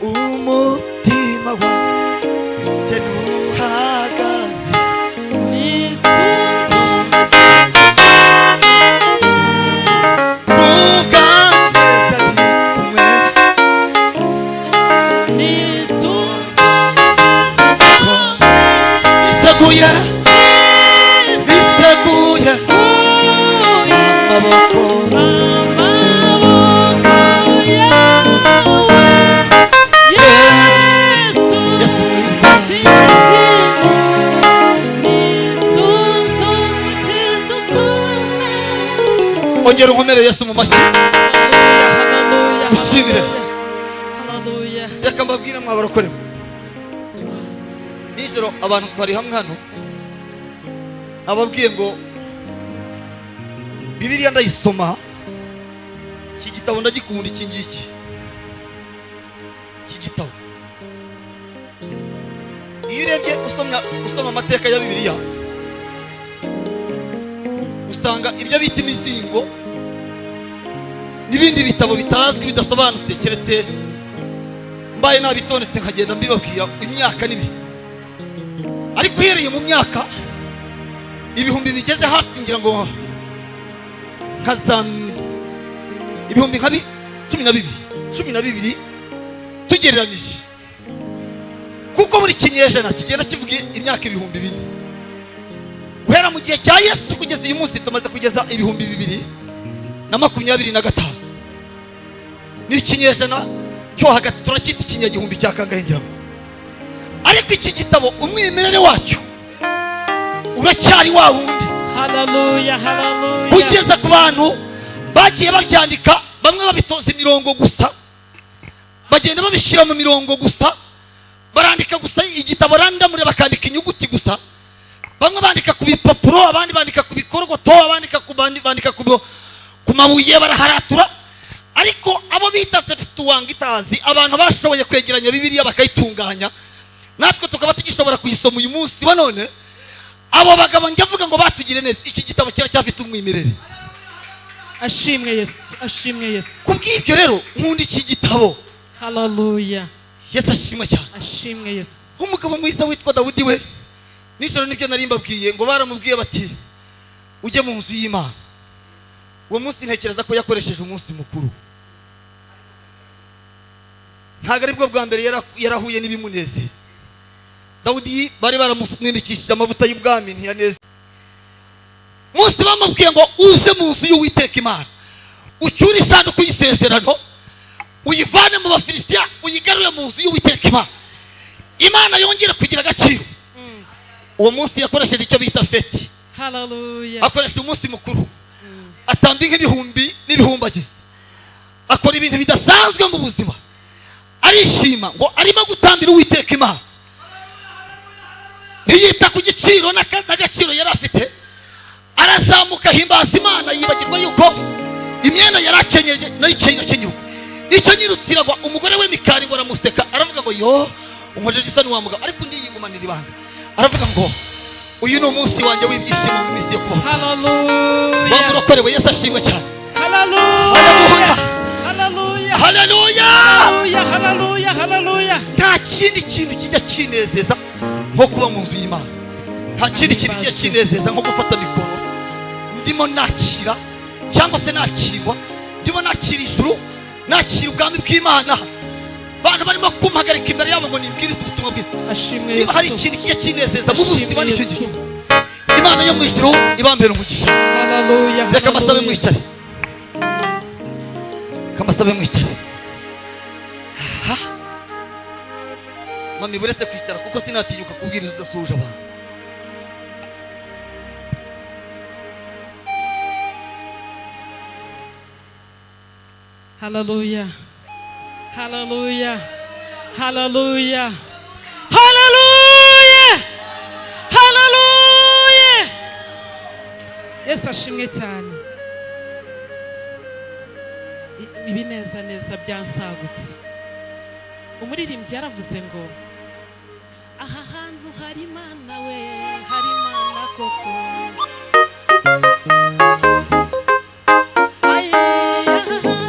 umutima wanjye ntuhagaze niseguye ongera unkomere Yesu mu mashyi ushimire. Reka mbabwire mwabarokore nijoro abantu twari hamwe hano ababwiye ngo Bibiliya ndayisoma, iki gitabo ndagikunda, iki ngiki iki gitabo iyo urebye usoma amateka ya Bibiliya usanga ibyo bita imizingo n'ibindi bitabo bitazwi bidasobanutse keretse mbaye nabitondetse nkagenda mbibabwira imyaka n'ibihe. Ariko uhereye mu myaka ibihumbi bigeze hafi ngira ngo ibihumbi nka 12 tugereranije, kuko buri kinyejana kigenda kivuga imyaka ibihumbi 2 guhera mu gihe cya Yesu kugeza uyu munsi tumaze kugeza ibihumbi 2025. Ni ikinyejana cyo hagati turacyita ikinyagihumbi cya kangahe. Ariko iki gitabo umwimerere wacyo uracyari wa wundi. Haleluya, haleluya. Kugeza ku bantu bagiye babyandika, bamwe babitoza imirongo gusa, bagenda babishyira mu mirongo gusa, barandika gusa igitabo randamure bakandika inyuguti gusa. Bamwe bandika ku bipapuro, abandi bandika ku bikorogoto, abandika ku mabuye baraharatura. Ariko abo bita Septuagint, abantu bashoboye kwegeranya Bibiliya bakayitunganya, natwe tukaba tugishobora kuyisoma uyu munsi wa none. Abo bagabo njavuga ngo batugire neza, iki gitabo cyafite umwimerere. Ashimwe Yesu, ashimwe Yesu. Kubw'ibyo rero nkunda iki gitabo. Haleluya. Yesu ashimwe cyane. Ashimwe Yesu. Umugabo mwiza witwa Dawudi we, nijoro nibyo nari mbabwiye ngo baramubwiye bati ujye mu nzu y'Imana. Uwo munsi ntekereza ko yakoresheje umunsi mukuru. Ntago ari bwo bwa mbere yarahuye n'ibimunezeza. Dawudi bari baramwimikishije amavuta y'ubwami ntiyaneze. Munsi bamubwiye ngo uze mu nzu y'Uwiteka Imana, ucyure isanduku y'isezerano, uyivane mu Bafilisitiya, uyigarure mu nzu y'Uwiteka Imana, Imana yongera kugira agaciro. Uwo munsi yakoresheje icyo bita feti. Haleluya. Akoresha umunsi mukuru, atamba nk'ibihumbi n'ibihumbagiza, akora ibintu bidasanzwe mu buzima, arishima ngo arimo gutambira Uwiteka Imana. Ntiyita ku giciro n'agaciro yari afite, arazamuka himbaza Imana, yibagirwa yuko imyenda yari akenyeje nayikenyeje. Nicyo nyirutsiragwa umugore we Mikali ngo aramuseka, aravuga ngo yo umujeje isa n'uwamuga, ariko undi yigumanira ibanga, aravuga ngo uyu ni umunsi wanjye w'ibyishimo mu minsi yo kubaho. Haleluya. Bamurokorewe. Yesu ashimwe cyane. Haleluya. Haleluya. Haleluya. Haleluya. Haleluya. Nta kindi kintu kijya kinezeza nko kuba mu nzu y'Imana. Nta kindi kintu kijya kinezeza nko gufata mikoro ndimo nakira cyangwa se nakirwa, ndimo nakira ijuru, nakira ubwami bw'Imana, bantu barimo kumpagarika imbere yabo ngo nimbwirize ubutumwa bwiza. Ashimwe. Niba hari ikintu kijya kinezeza mu buzima nicyo gihe Imana yo mu ijuru ibambera umugisha. Haleluya. Reka masabe mwicare, kamasabe mwicare. Mami buretse kwicara kuko sinatinyuka kubwiriza udasuje abantu. Haleluya. Haleluya. Haleluya. Haleluya. Haleluya. Yesu ashimwe cyane. Ibineza neza byansagutse. Umuririmbyi yaravuze ngo aha hantu hari Imana we, hari Imana koko. Hari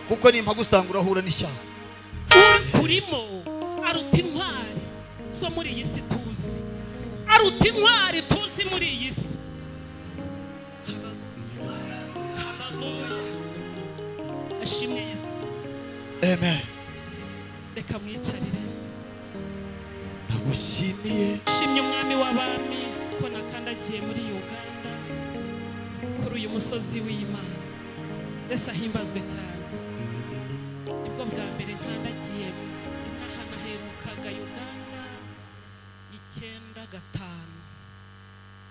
kuko nimpa gusanga urahura n'ishyamba urimo aruta intwari zo muri iyi si tuzi, aruta intwari tuzi muri iyi si. Ashimwe Yesu. Amen. Reka mwicarire. Ndagushimiye. Shimye umwami w'abami ko nakandagiye muri Uganda kuri uyu musozi w'Imana. Yesu ahimbazwe cyane. Nibwo bwa mbere nkandagiye inaha naherukaga Uganda 95.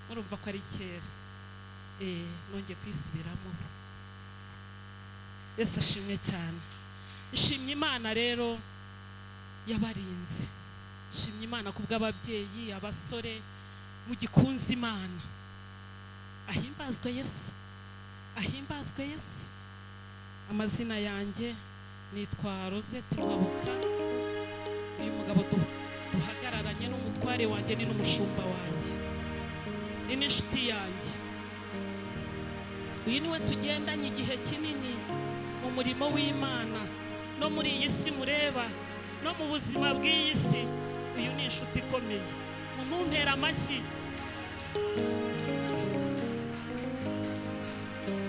Murumva ko ari kera. Nongeye kwisubiramo. Yesu ashimwe cyane. Ishimye Imana rero yabarinze. Shimye Imana kubw'ababyeyi, abasore mugikunze Imana. Ahimbazwe Yesu. Ahimbazwe Yesu. Amazina yanjye nitwa Rosette Ruhabuka. Uyu mugabo duhagararanye n'umutware wanjye ni n'umushumba wanjye. Ni n'inshuti yanjye. Uyu niwe tugendanye igihe kinini mu murimo w'Imana no muri iyi si mureba no mu buzima bw'iyi si. Uyu ni inshuti ikomeye. Mumumpera amashyi.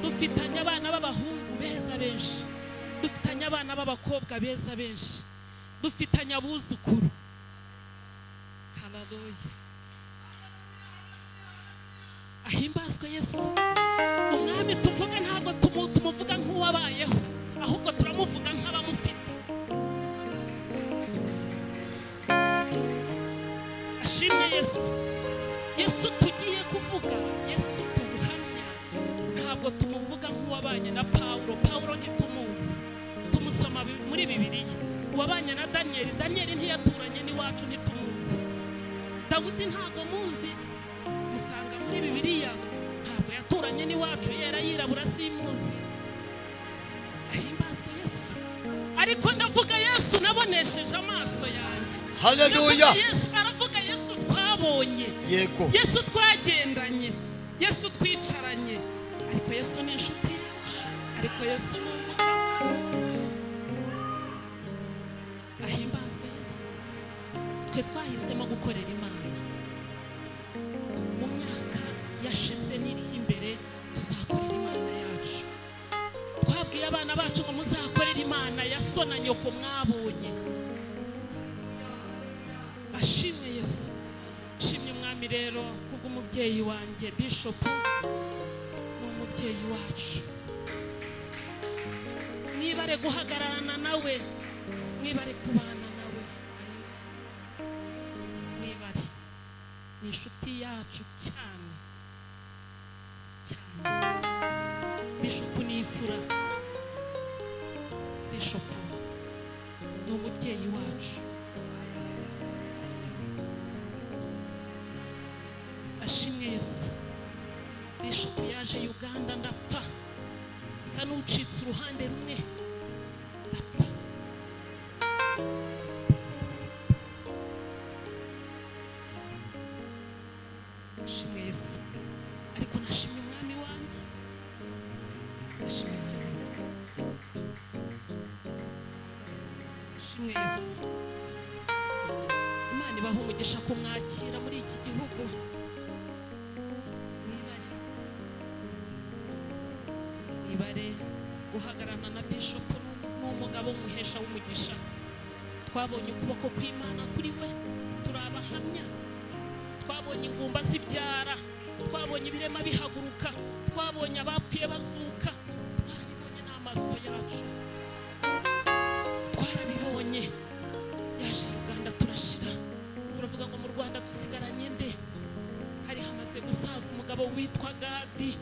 Dufitanye abana b'abahungu beza benshi, dufitanye abana b'abakobwa beza benshi, dufitanye abuzukuru. Haleluya. Ahimbazwe Yesu. Umwami tuvuga ntabwo tumuvuga nk'uwabayeho, ahubwo turamuvuga nk'abamufite. Ashimwe Yesu. Yesu tugiye kuvuga, Yesu tubuhamya, ntabwo tumuvuga nk'uwabanye na Paulo. Paulo ntitumuzi, tumusoma muri Bibiliya. Uwabanye na Danieli, Danieli ntiyaturanye n'iwacu, ntitumuzi. Dawudi ntabwo muzi, musanga muri Bibiliya, ntabwo yaturanye n'iwacu, yera yirabura simuzi. Ahimbazwe Yesu. Ariko ndavuga Yesu nabonesheje amaso yanjye. Haleluya. Yesu aravuga, Yesu twabonye, yego, Yesu twagendanye, Yesu twicaranye. Ariko Yesu ni inshuti yacu, ariko Yesu ni umugabo. Ahimbazwe Yesu. Twe twahisemo gukorera Imana. Mu myaka yashize n'iri imbere tuzakorera Imana yacu. Twabwiye abana bacu ngo muzakorera Imana ya so na nyoko mwabonye. Ashimwe Yesu. Shimye umwami rero kubw'umubyeyi wanjye Bishop, n'umubyeyi wacu. Mwibare guhagararana nawe, mwibare kubana nawe, mwibare. Ni inshuti yacu cyane cyane. Bishop ni imfura. Bishop ni umubyeyi wacu. ushimwe Yesu. Bishop yaje Uganda ndapfa, nsa n'ucitse uruhande rumwe ndapfa. Ushimwe Yesu, ariko nashimye umwami wanjye, nashimye umwami wanjye. Ushimwe Yesu. Imana ibaha umugisha kumwakira muri iki gihugu. Nibare guhagarana na Bishop n'umugabo w'umuhesha w'umugisha. Twabonye ukuboko kw'Imana kuri we, turabahamya. Twabonye ingumba zibyara, twabonye ibirema bihaguruka, twabonye abapfuye bazuka, twarabibonye n'amaso yacu, twarabibonye. Yaje Uganda turashira, turavuga ngo mu Rwanda dusigaranye nde? Hari hamaze gusaza umugabo witwa Gadi,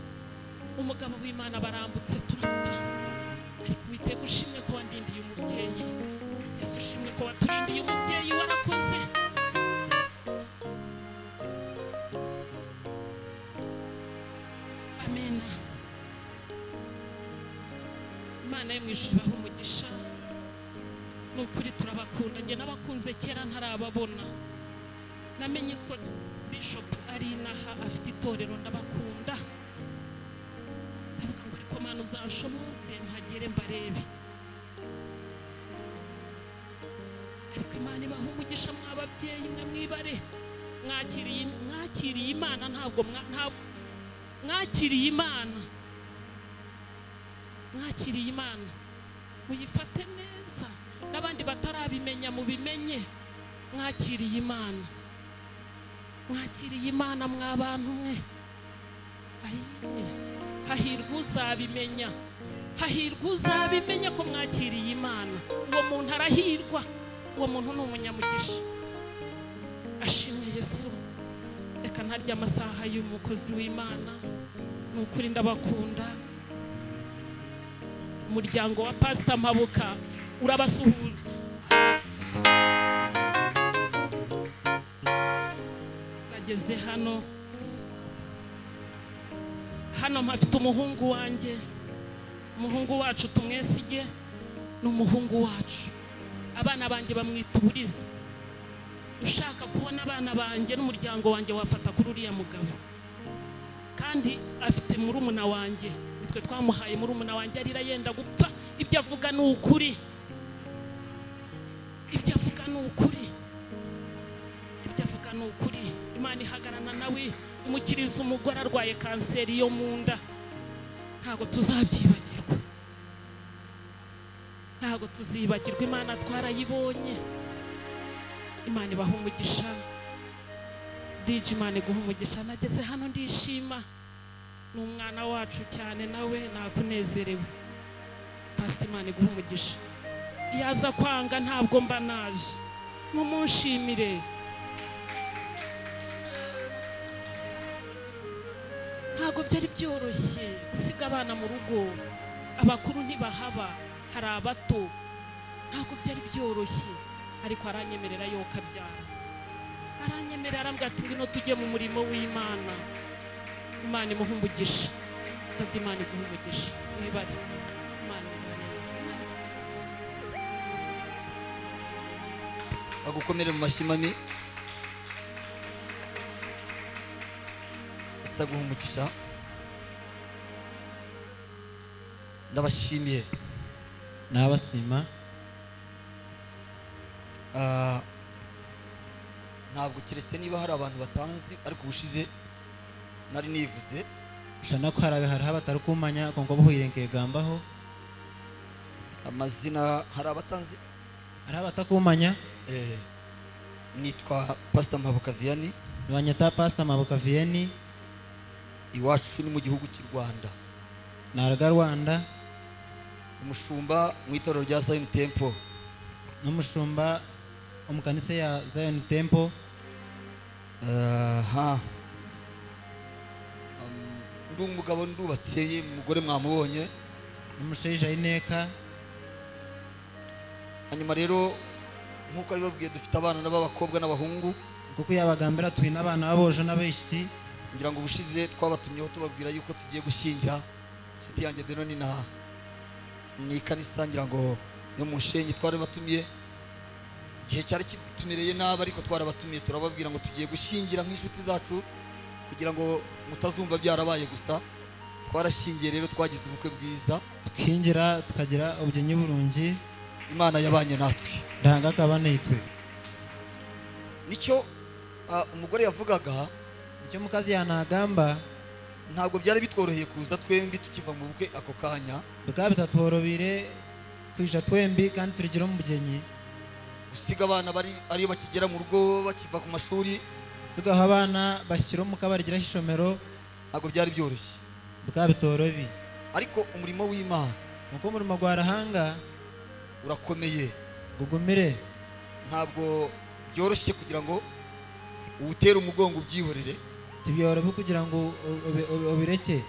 umugabo w'Imana, barambutse turapfa. Ariko Uwiteka ushimwe ko wandindiye umubyeyi. Yesu ushimwe ko waturindiye umubyeyi, warakoze. Amen. Imana yo mu ijuru ibahe umugisha. Ni ukuri turabakunda, njye n'abakunze kera ntarababona. Namenye ko Bishop ari inaha afite itorero, ndabakunda. Ndavuga ngo ariko Mana uzanshoboze mpagere mbarebe. Ariko Imana ibahe umugisha mw'ababyeyi mwe mwibare. Mwakiriye Imana, ntabwo mwakiriye Imana. Mwakiriye Imana, muyifate neza. N'abandi batarabimenya mubimenye. Mwakiriye Imana, mwakiriye Imana mw'abantu mwe. Hahirwa uzabimenya, hahirwa uzabimenya ko mwakiriye Imana. Uwo muntu arahirwa, uwo muntu ni umunyamugisha. Ashimwe Yesu. Reka ntarya amasaha y'umukozi w'Imana. Ni ukuri ndabakunda. Umuryango wa Pastor Mpabuka urabasuhuza. Nageze hano mpafite umuhungu wanjye, umuhungu wacu tumwesige, ni umuhungu wacu. Abana banjye bamwita Uburiza. Ushaka kubona abana banjye n'umuryango wanjye wafata kuri uriya mugabo. Kandi afite murumuna wanjye, nitwe twamuhaye murumuna wanjye, arira yenda gupfa. Ibyo avuga ni ukuri, ibyo avuga ni ukuri, ibyo avuga ni ukuri. Imana ihagarana nawe, imukiriza umugore arwaye kanseri yo mu nda. Ntabwo tuzabyibagirwa, ntabwo tuzibagirwa. Imana twarayibonye. Imana ibaha umugisha. DJ Imana iguha umugisha. Nageze hano ndishima, ni umwana wacu cyane, nawe nakunezerewe. Pastor Imana iguha umugisha. Yaza kwanga ntabwo mba naje, mumunshimire. Ntabwo byari byoroshye gusiga abana mu rugo, abakuru ntibahaba, hari abato. Ntabwo byari byoroshye, ariko aranyemerera yo kabyara. Aranyemerera, arambwira ati ngwino tujye mu murimo w'Imana. Imana imuha umugisha. Kandi Imana iguha umugisha. Wibare. Imana agukomere mu mashimani. Aguha umugisha. Ndabashimiye. Nabasima. Ntabwo kiretse niba hari abantu batanzi, ariko ubushize nari nivuze shana ko harabe hatari kumanya kongo buhirengeye gambaho amazina. Hari abatanzi, hari abatakumanya. Nitwa Pastor Mpabuka Vianney. Nibanyita Pastor Mpabuka Vianney. Iwacu ni mu gihugu cy'u Rwanda. Naraga Rwanda. Umushumba mu itorero rya Zion Temple. N'umushumba umukanisa ya Zion Temple. Ndi umugabo ndubatse, umugore mwamubonye, n'umusheja ineka. Hanyuma rero nkuko bibabwiye, dufite abana n'abakobwa n'abahungu. Kuko yabagambira twina abana baboje n'abeshyi. ngira ngo ubushize twabatumyeho tubabwira yuko tugiye gushyingira inshuti yanjye Benoni ni ikanisa ngira ngo yo mu Nshenyi twari batumiye, igihe cyari kitumereye nabi ariko twarabatumiye turababwira ngo tugiye gushyingira nk'inshuti zacu kugira ngo mutazumva byarabaye gusa. Twarashyingiye rero, twagize ubukwe bwiza, tukingira tukagira ubugenyi burungi, Imana yabanye natwe ndanga kabanitwe. nicyo umugore yavugaga. Icyo mukazi yanagamba Ntabwo byari bitworoheye kuza twembi tukiva mu bukwe ako kanya, bikaba bitatworobire kwisha twembi kandi turigira mu bugenyi, gusiga abana ariyo bakigera mu rugo bakiva ku mashuri, tugaha abana bashyira mu kabarigira ishomero, ntabwo byari byoroshye, bikaba bitorobi. ariko umurimo w'Imana nuko umurimo gwarahanga urakomeye, gugumire, ntabwo byoroshye kugira ngo uwutere umugongo ubyihorere. tibyorobe kugira ngo ubireke.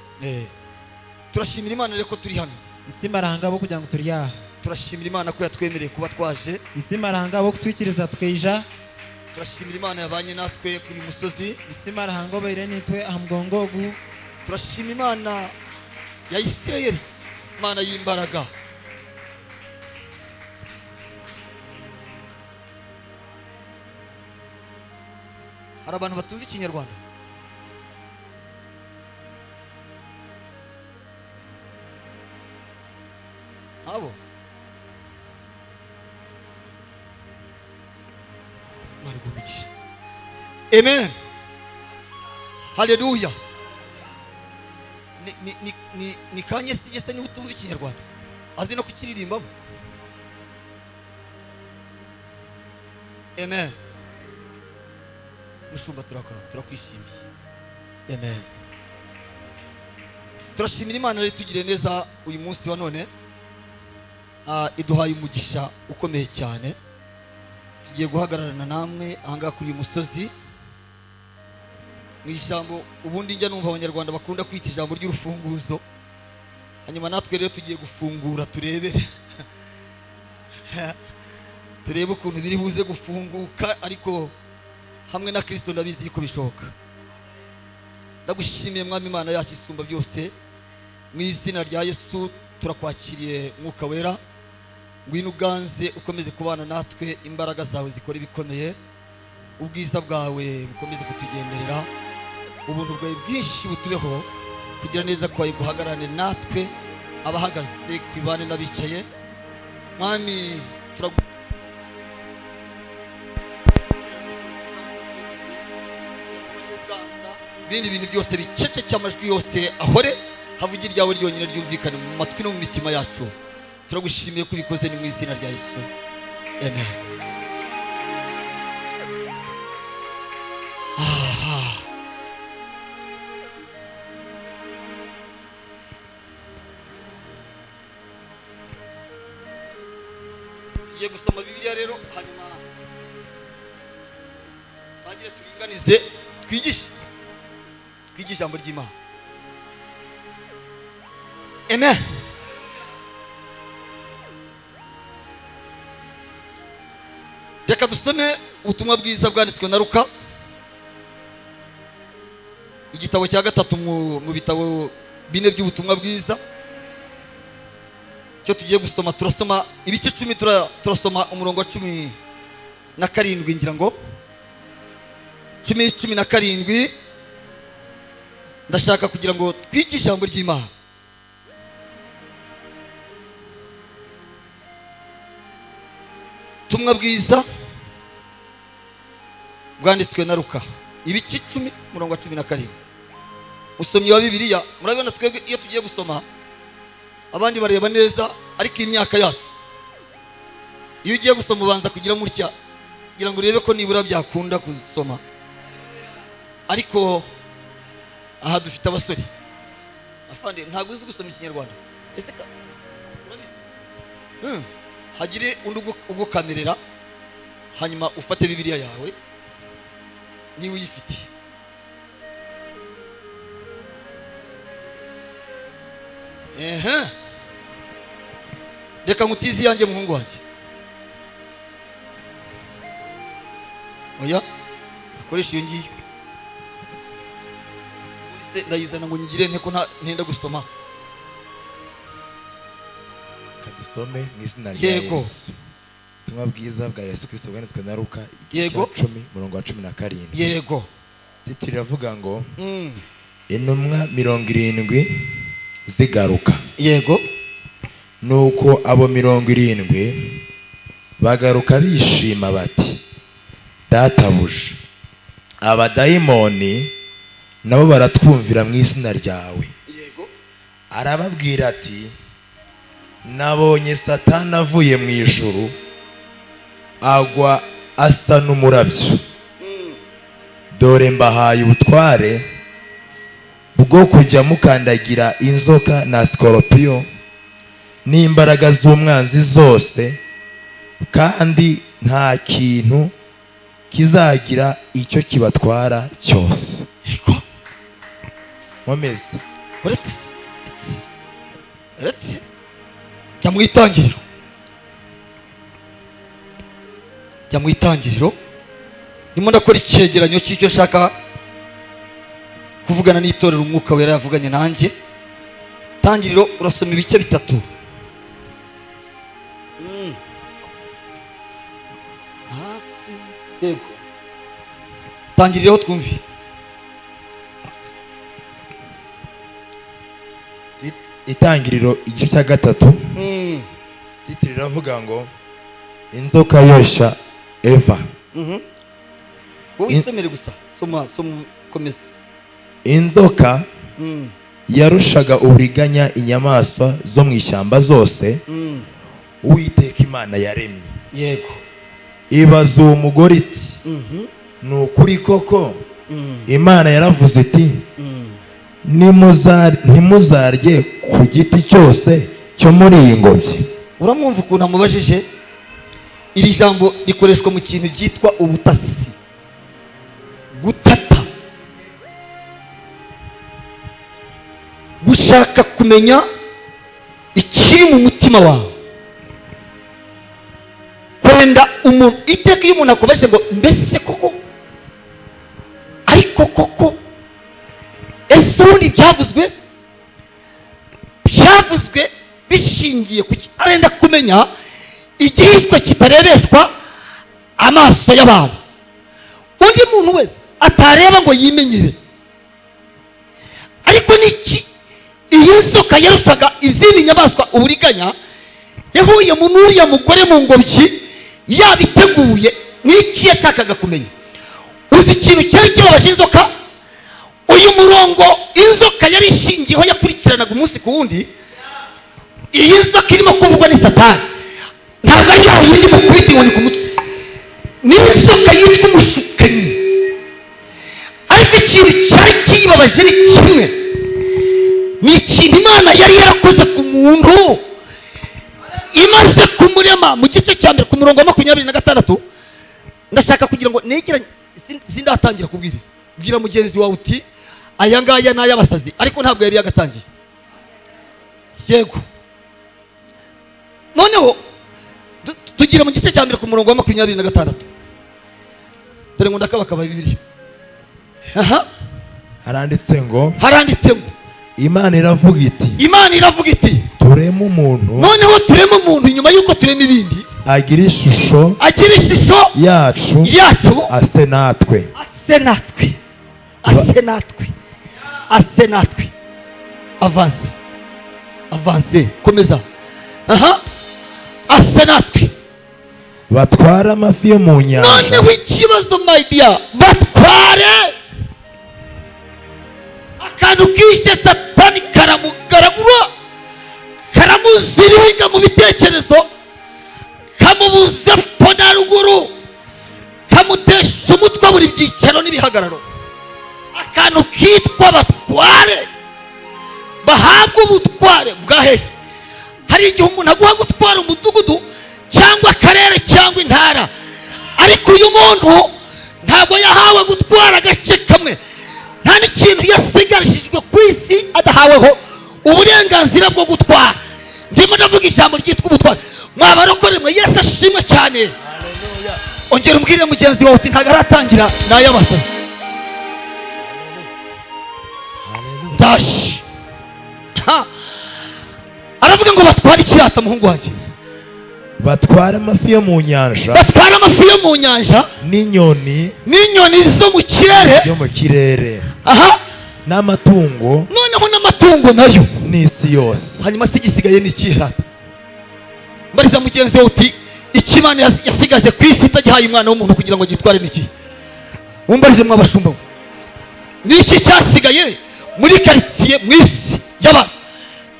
Turashimira Imana rero ko turi hano, nsimaranga bo kugira ngo turyaha, turashimira Imana ko yatwemereye kuba twaje, nsimaranga bo kutwikiriza tukija, turashimira Imana yabanye natwe kuri uyu musozi, nsimaranga bo bayire nitwe ahamgongogu, turashima Imana ya Isirayeli, Imana y'imbaraga. Hari abantu batumva Ikinyarwanda? Abo Marigumigisha. Amen. Haleluya. Ni kanye sigese ni utumva Ikinyarwanda azi no kukiririmbamo. Amen. Mushumba turakwishimiye. Amen. Turashimira Imana rero tugire neza uyu munsi wa none, iduhaye umugisha ukomeye cyane. Tugiye guhagararana namwe ahangaha kuri uyu musozi mu ijambo ubundi njya numva abanyarwanda bakunda kwita ijambo ry'urufunguzo, hanyuma natwe rero tugiye gufungura turebe ukuntu biri buze gufunguka, ariko hamwe na Kristo ndabizi yuko bishoboka. Ndagushimiye Mwami Imana yacu isumba byose, mu izina rya Yesu turakwakiriye Mwuka Wera, ngwino uganze ukomeze kubana natwe, imbaraga zawe zikora ibikomeye, ubwiza bwawe bukomeze kutugenderera, ubuntu bwawe bwinshi butubeho, kugira neza kwawe guhagararane natwe abahagaze kwibane n'abicaye. Mwami ibindi bintu byose biceceke, amajwi yose ahore, havugira iryawe ryonyine ryumvikane mu matwi no mu mitima yacu. Turagushimiye ko ubikoze, ni mu izina rya Yesu. Amen. Tugiye gusoma Bibiliya rero, hanyuma tugire turinganize, twigishe ijambo ry'Imana. Amen. Reka dusome ubutumwa bwiza bwanditswe na Luka, igitabo cya gatatu mu bitabo bine by'ubutumwa bwiza. Cyo tugiye gusoma, turasoma ibice 10, turasoma umurongo wa 17 ngira ngo 17. Ndashaka kugira ngo twige ijambo ry'Imana. Ubutumwa bwiza bwanditswe na Luka, ibice 10 umurongo wa 17. Usomyi wa Bibiliya, murabona twebwe iyo tugiye gusoma abandi bareba neza, ariko imyaka yacu iyo ugiye gusoma ubanza kugira mutya kugira ngo urebe ko nibura byakunda gusoma. Ariko aha dufite abasore afande ntabwo uzi gusoma Ikinyarwanda, ese ka hagire undi ubwo kamerera, hanyuma ufate Bibiliya yawe niba uyifite. Reka mutizi yanjye muhungu wanjye, oya akoresha iyo ngiyo. se ndayizana ngo nyigire nteko ntenda gusoma. kadusome mu izina rya Yego. Yesu. Ubutumwa bwiza bwa Yesu Kristo bwanditswe na Luka Yego. 10:17. Yego. Titiri iravuga ngo Mm. intumwa 70 zigaruka. Yego. Nuko abo 70 bagaruka bishima bati, databuja, abadayimoni nabo baratwumvira mu izina ryawe. Yego. Arababwira ati, nabonye Satani avuye mu ijuru agwa asa n'umurabyo. Dore mbahaye ubutware bwo kujya mukandagira inzoka na sikoropiyo n'imbaraga z'umwanzi zose, kandi nta kintu kizagira icyo kibatwara cyose. Yego. Nkomeze. Uretse jya mu itangiriro. Jya mu itangiriro. Ndimo ndakora icyegeranyo cy'icyo nshaka kuvugana n'itorero umwuka wera yavuganye nanjye. Tangiriro urasoma ibice 3. Hasi. Yego. Tangiriro twumvi. Itangiriro igice cya 3. Titiri iravuga ngo inzoka yoshya Eva. Wowe isomere gusa. Soma komeza. Inzoka yarushaga uburiganya inyamaswa zo mu ishyamba zose Uwiteka Imana yaremye. Yego. Ibaza uwo mugore iti, ni ukuri koko Imana yaravuze iti, ntimuzarye ku giti cyose cyo muri iyi ngobyi. Uramwumva ukuntu amubajije? Iri jambo rikoreshwa mu kintu cyitwa ubutasi. Gutata. Gushaka kumenya ikiri mu mutima wawe. Kwenda umuntu iteka iyo umuntu akomeje ngo mbese koko ariko koko ese ubundi byavuzwe bishingiye ku arenda kumenya igihishwe kitarebeshwa amaso y'abantu. Undi muntu wese atareba ngo yimenyere. Ariko niki iyi nzoka yarusaga izindi nyamaswa uburiganya yahuye mu n'uriya mugore mu ngobyi yabiteguye. Niki yashakaga kumenya? Uzi ikintu cyari kibabaje inzoka? Uyu murongo inzoka yari ishingiyeho yakurikiranaga umunsi ku wundi. Iyi nzoka irimo kuvugwa ni Satani. Ntabwo ari yaho yindi mukubita inkoni ku mutwe. Ni inzoka yitwa umushukanyi. Ariko ikintu cyari kibabaje ni kimwe. Ni ikintu Imana yari yarakoze ku muntu imaze kumurema mu gice cya mbere ku murongo wa 26. Ndashaka kugira ngo negeranye sindatangira kubwiriza. Bwira mugenzi wawe uti aya ngaya ni ay'abasazi, ariko ntabwo yari yagatangiye. Yego. Noneho tugira mu gice cya mbere ku murongo wa 26. Dore ngo ndakabakaba Bibiliya. Haranditse ngo Imana iravuga iti tureme umuntu. Noneho tureme umuntu nyuma yuko tureme ibindi agira ishusho yacu ase natwe. Avance komeza. Ase natwe batwara amafi yo mu nyanja. Noneho ikibazo my dear, batware akantu kishe Satani karamugaragura, karamuziringa mu bitekerezo, kamubuza pona ruguru, kamutesha umutwe buri byicaro n'ibihagararo. Akantu kitwa batware, bahabwa ubutware bwahe. Hari igihe umuntu aguha gutwara umudugudu cyangwa akarere cyangwa intara, ariko uyu muntu ntabwo yahawe gutwara agace kamwe. Nta n'ikintu yasigarishijwe ku isi adahaweho uburenganzira bwo gutwara. Ndimo ndavuga ijambo ryitwa ubutware. Mwabarokore mwe, Yesu ashimwe cyane. Haleluya. Ongera umbwire mugenzi wawe uti ntabwo aratangira n'ay'abasazi. dashi. Aravuga ngo batware ikirata muhungu wanjye, batwara amafi yo mu nyanja, batwara amafi yo mu nyanja n'inyoni zo mu kirere, yo mu kirere, aha, n'amatungo, noneho n'amatungo nayo, n'isi yose. hanyuma se igisigaye ni ikirata. Mbariza mugenzi wawe uti iki Imana yasigaje ku isi itagihaye umwana w'umuntu kugira ngo gitware n'iki? Mumbarize mw'abashumba, ni iki cyasigaye muri karitsiye mu isi y'abantu?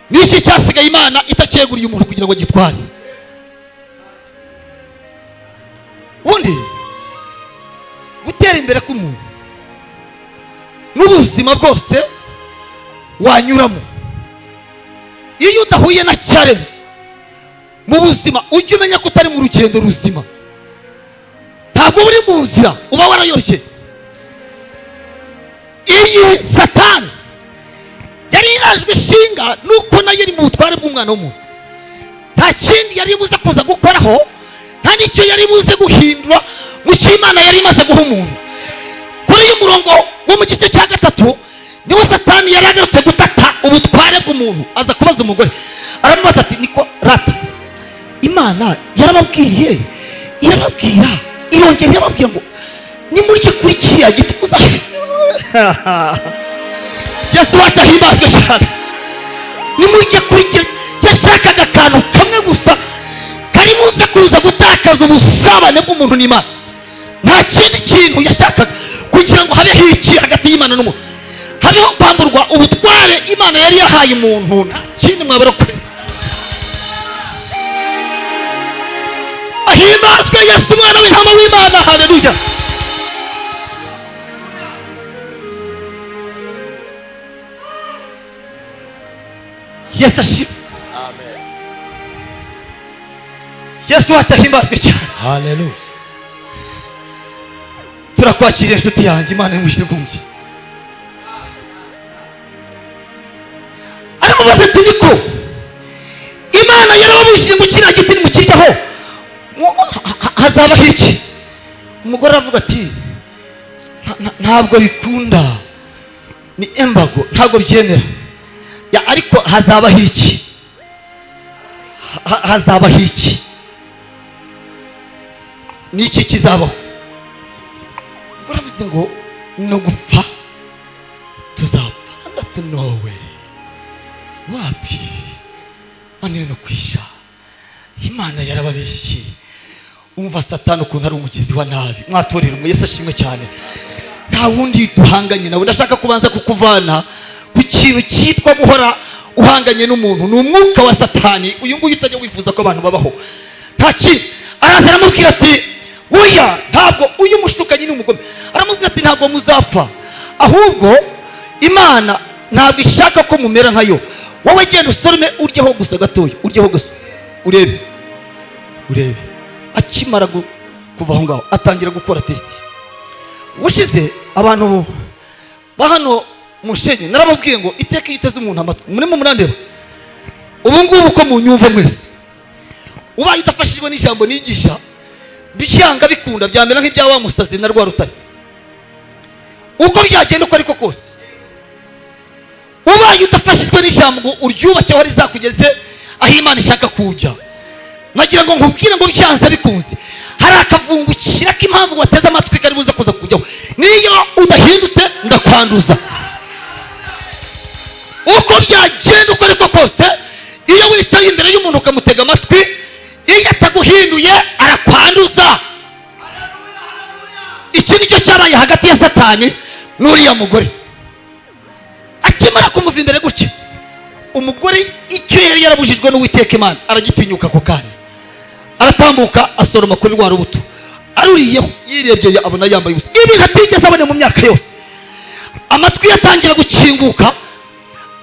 Ni iki cyasigaye Imana itacyeguriye umuntu kugira ngo gitware? Ubundi gutera imbere k'umuntu n'ubuzima bwose wanyuramo, iyo udahuye na challenge mu buzima ujye umenya ko utari mu rugendo ruzima, ntabwo uri mu nzira, uba warayoroshye. Iyi Satani yari irajwe ishinga nuko nayo iri mu butware bw'umwana w'umuntu. Nta kindi yari buze kuza gukoraho, nta n'icyo yari buze guhindura mu cyo Imana yari imaze guha umuntu. Kuri uyu murongo wo mu gice cya 3 niwo Satani yari agarutse gutata ubutware bw'umuntu. Aza kubaza umugore, aramubaza ati niko rata, Imana yarababwiye, irababwira, irongera irababwira ngo nimurye kuri kiriya giti muzahera. Yesu wacu ahimbazwe cyane. Nimurye kuri kiriya, yashakaga akantu kamwe gusa kari buze kuza gutakaza ubusabane bw'umuntu n'Imana. Nta kindi kintu yashakaga, kugira ngo habeho iki hagati y'Imana n'umuntu, habeho kwamburwa ubutware Imana yari yahaye umuntu. Nta kindi mwabura kure. Ahimbazwe Yesu umwana w'intama w'Imana. Haleluya. Yesu ashimwe. Amen. Yesu wacu ahimbazwe cyane. Haleluya. Turakwakiriye inshuti yanjye, Imana y'umugisha bwumvi. Aramubaza ati niko Imana yarababujije ngo kiriya giti nimukiryaho hazabaho iki? Umugore aravuga ati ntabwo bikunda, ni embago, ntabwo byemera. Ariko hazabaho iki? Hazabaho iki? Ni iki kizabaho? Uravuze ngo no gupfa tuzapfa, ndatunowe wapi manene no kwisha. Imana yarababeshye. Umva Satani ukuntu ari umugizi wa nabi. Mwatorera Yesu ashimwe cyane. Nta wundi duhanganye nawe. Ndashaka kubanza kukuvana ku kintu cyitwa guhora uhanganye n'umuntu. Ni umwuka wa Satani. Uyu nguyu utajya wifuza ko abantu babaho. Nta kintu. Araza aramubwira ati oya, ntabwo uyu mushukanye n'umugome. Aramubwira ati ntabwo muzapfa, ahubwo Imana ntabwo ishaka ko mumera nkayo. Wowe genda usorome uryeho gusa gatoya, uryeho gusa urebe. Akimara kuva aho ngaho atangira gukora test. Ushize abantu ba hano mushenye narababwiye ngo iteka yiteze umuntu amatwi. Murimo murandeba ubu ngubu ko munyumva mwese, ubaye udafashijwe n'ijambo nigisha, byanga bikunda byamera nk'ibya wa musazi na rwa rutare. Uko byagenda uko ariko kose, ubaye udafashijwe n'ijambo ngo uryubake aho rizakugeze aho Imana ishaka kujya, nagira ngo nkubwire ngo byanze bikunze hari akavungukira k'impamvu wateze amatwi kari buze kuza kujyaho. Niyo udahindutse ndakwanduza. Uko byagenda uko ariko kose, iyo wicaye imbere y'umuntu ukamutega amatwi, iyo ataguhinduye arakwanduza. Iki nicyo cyabaye hagati ya Satani n'uriya mugore. Akimara kumuva imbere gutya, umugore icyo yari yarabujijwe n'Uwiteka Imana aragitinyuka ako kanya, aratambuka asoroma kuri rwa rubuto, aruriyeho, yirebye abona yambaye ubusa. Ibintu atigeze abona mu myaka yose. Amatwi yatangira gukinguka,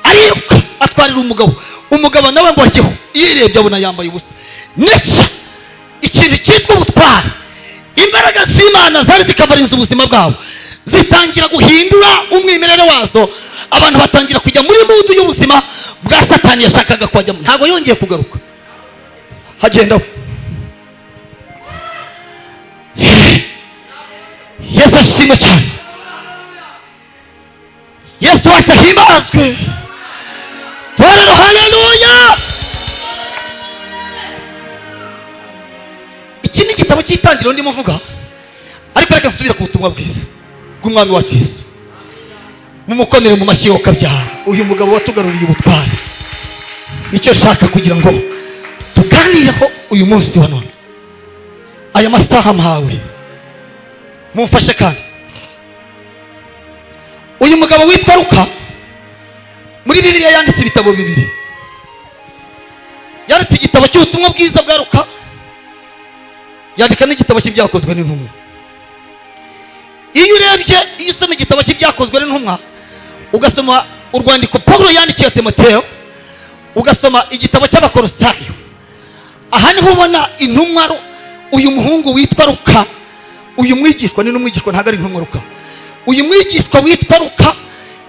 ariruka atwarira umugabo nawe ngo aryeho, yirebye abona yambaye ubusa. Nicyo ikintu cyitwa ubutware, imbaraga z'Imana zari zikavarinza ubuzima bwabo, zitangira guhindura umwimerere wazo. Abantu batangira kujya muri mudu y'ubuzima bwa Satani yashakaga kwajyamo. Ntabwo yongeye kugaruka, hagendaho. Yesu ashimwe cyane. Yesu wacu ahimbazwe. Torero haleluya. Iki ni igitabo cy'itangiriro ndimo mvuga, ariko reka nsubire ku butumwa bwiza bw'umwami wacu Yesu. Mumukomere mu mashyi yo kabyara uyu mugabo watugaruriye ubutwari. Nicyo nshaka kugira ngo tuganireho uyu munsi wa none, aya masaha mpawe. Mumfashe kandi, uyu mugabo witwa Luka muri Bibiliya yanditse ibitabo bibiri. Yanditse igitabo cy'ubutumwa bwiza bwa Luka, yandika n'igitabo cy'ibyakozwe n'intumwa. Iyo urebye, iyo usoma igitabo cy'ibyakozwe n'intumwa, ugasoma urwandiko Pawulo yandikiye Timoteyo, ugasoma igitabo cy'Abakolosayo, aha niho ubona intumwa uyu muhungu witwa Luka, uyu mwigishwa ni n'umwigishwa, ntabwo ari intumwa Luka. Uyu mwigishwa witwa Luka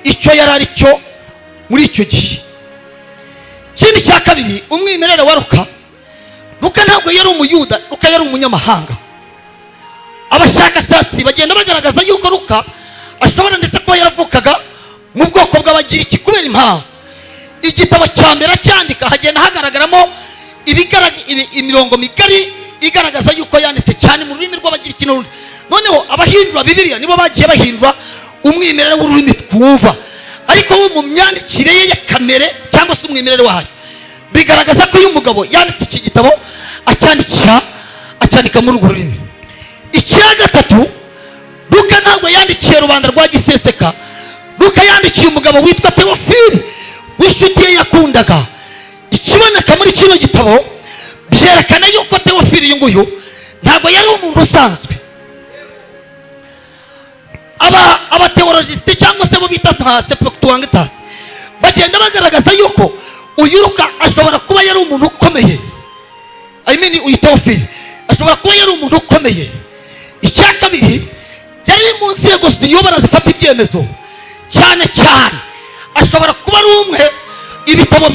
icyo yari ari cyo muri icyo gihe. Ikindi cya kabiri, umwimerere wa Luka, Luka ntabwo yari umuyuda, Luka yari umunyamahanga. Abashakashatsi bagenda bagaragaza yuko Luka ashobora ndetse kuba yaravukaga mu bwoko bw'Abagiriki, kubera impamvu igitabo cya mbere cyandika hagenda hagaragaramo imirongo migari igaragaza yuko yanditse cyane mu rurimi rw'Abagiriki n'urundi. Noneho abahindura Bibiliya nibo bagiye bahindura umwimerere w'ururimi twumva, ariko wo mu myandikire ye ya kamere cyangwa se umwimerere wayo bigaragaza ko uyu mugabo yanditse iki gitabo acyandika muri urwo rurimi. Icya gatatu, Luka ntabwo yandikiye rubanda rwa giseseka. Luka yandikiye umugabo witwa Teofili w'inshuti ye yakundaga. Ikiboneka muri kino gitabo byerekana yuko Teofili uyu nguyu ntabwo yari umuntu usanzwe. Abateologiste cyangwa se bo bita septuagintas bagenda bagaragaza yuko uyu Luka ashobora kuba yari umuntu ukomeye. Uyu Teofili ashobora kuba yari umuntu ukomeye. Icya kabiri, yari mu nzego ziyobora zifata ibyemezo cyane cyane. Ashobora kuba ari umwe ibitabo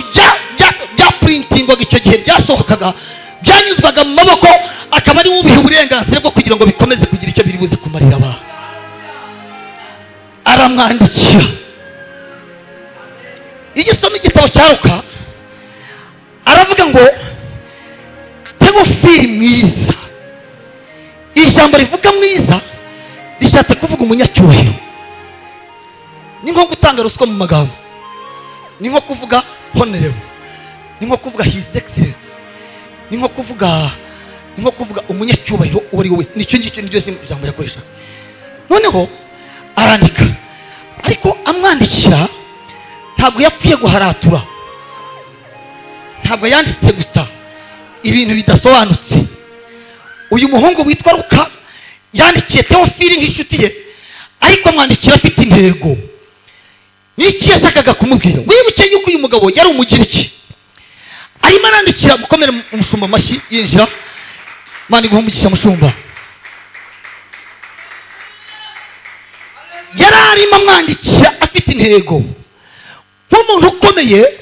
bya printingwaga icyo gihe byasohokaga byanyuzwaga mu maboko, akaba ari ubiha uburenganzira bwo kugira ngo bikomeze kugira icyo biri buze kumarira abantu. Aramwandikira. Iyo usoma igitabo cya Luka aravuga ngo Teofili mwiza. Ijambo rivuga mwiza rishatse kuvuga umunyacyubahiro. Ni nko gutanga ruswa mu magambo, ni nko kuvuga honorable, ni nko kuvuga his excellence, ni nko kuvuga umunyacyubahiro uwo ari we wese. Nicyo ngicyo niryo ijambo yakoresha. Noneho arandika, ariko amwandikira ntabwo yapfuye guharatura, ntabwo yanditse gusa ibintu bidasobanutse. Uyu muhungu witwa Luka yandikiye Teofili nk'inshuti ye, ariko amwandikira afite intego. N'iki yashakaga kumubwira? Wibuke yuko uyu mugabo yari Umugiriki. Arimo arandikira, gukomera umushumba amashyi yinjira. Mani guhumugisha mushumba. Yari arimo amwandikira afite intego, nk'umuntu ukomeye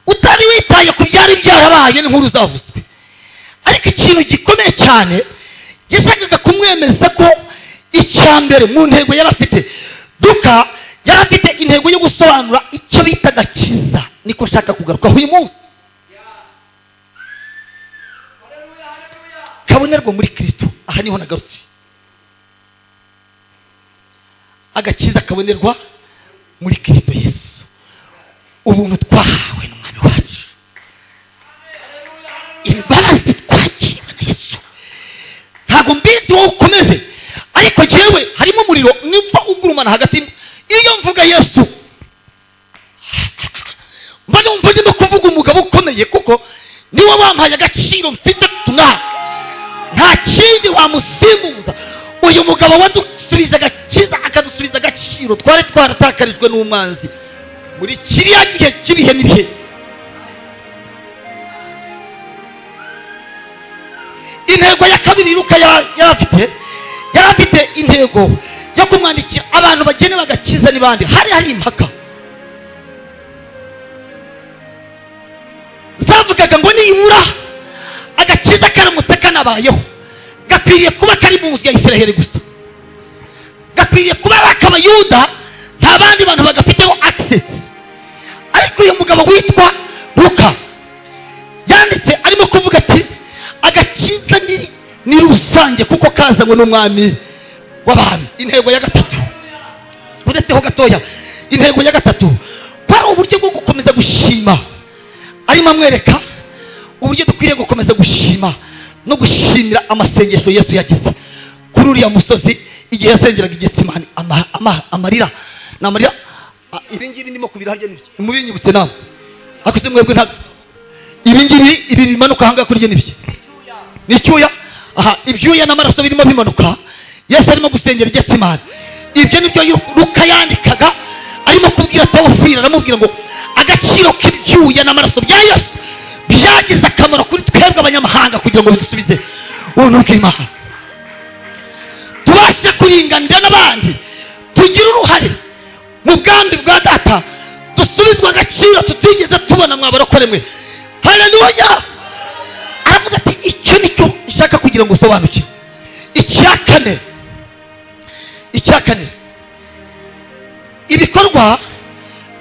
utari witaye ku byari byarabaye n'inkuru zavuzwe. Ariko ikintu gikomeye cyane yashakaga kumwemeza ko icya mbere mu ntego yari afite, Luka yari afite intego yo gusobanura icyo bita agakiza. Niko nshaka kugarukaho uyu munsi. Kabonerwa muri Kristo. Aha niho nagarutse. Agakiza kabonerwa muri Kristo Yesu, ubuntu twahawe n'Umwami wacu, imbabazi twakiriwe na Yesu. Ntabwo mbizi wowe ukomeze, ariko jewe harimo umuriro nimba ugurumana hagati. Iyo mvuga Yesu mba numva ndimo kuvuga umugabo ukomeye, kuko niwe wampaye agaciro mfite tumwana. Nta kindi wamusimbuza. Uyu mugabo wadusubiza agakiza, akadusubiza agaciro twari twaratakarijwe n'umwanzi muri kiriya gihe cy'ibihe n'ibihe. Intego ya kabiri Luka yari afite intego yo kumwandikira abantu bagene bagakiza n'ibandi. Hari impaka zavugaga ngo nibura agakiza karamutse kanabayeho gakwiriye kuba kari mu nzu ya Isiraheli gusa, gakwiriye kuba ari ak'Abayuda, nta bandi bantu bagafiteho access. ariko uyu mugabo witwa Luka yanditse arimo kuvuga ati agakiza ni rusange kuko kazanywe n'umwami w'abami. Intego ya gatatu, uretseho gatoya, intego ya gatatu kwari uburyo bwo gukomeza gushima. Arimo amwereka uburyo dukwiriye gukomeza gushima no gushimira amasengesho Yesu yagize kuri uriya musozi igihe yasengeraga Getsemani. Amarira n'amarira. Ibi ngibi ndimo kubira harya n'ibyo mubinyibutse nawe akoze mwebwe ntabwo ibi bimanuka hanga kuri n'ibyo ni cyuya. Ibyuya n'amaraso birimo bimanuka Yesu arimo gusengera Getsemani. Ibyo nibyo Luka yandikaga arimo kubwira Teofilo, aramubwira ngo agaciro k'ibyuya n'amaraso bya Yesu byagize akamaro kuri twebwe abanyamahanga kugira ngo bidusubize ubuntu bw'Imana, tubashe kuringanira n'abandi, tugire uruhare mu bwambi bwa Data, dusubizwa agaciro tutigeze tubona mwabarokore mwe. Haleluya! Aravuga ati icyo nicyo nshaka kugira ngo usobanukire. Icya kane ibikorwa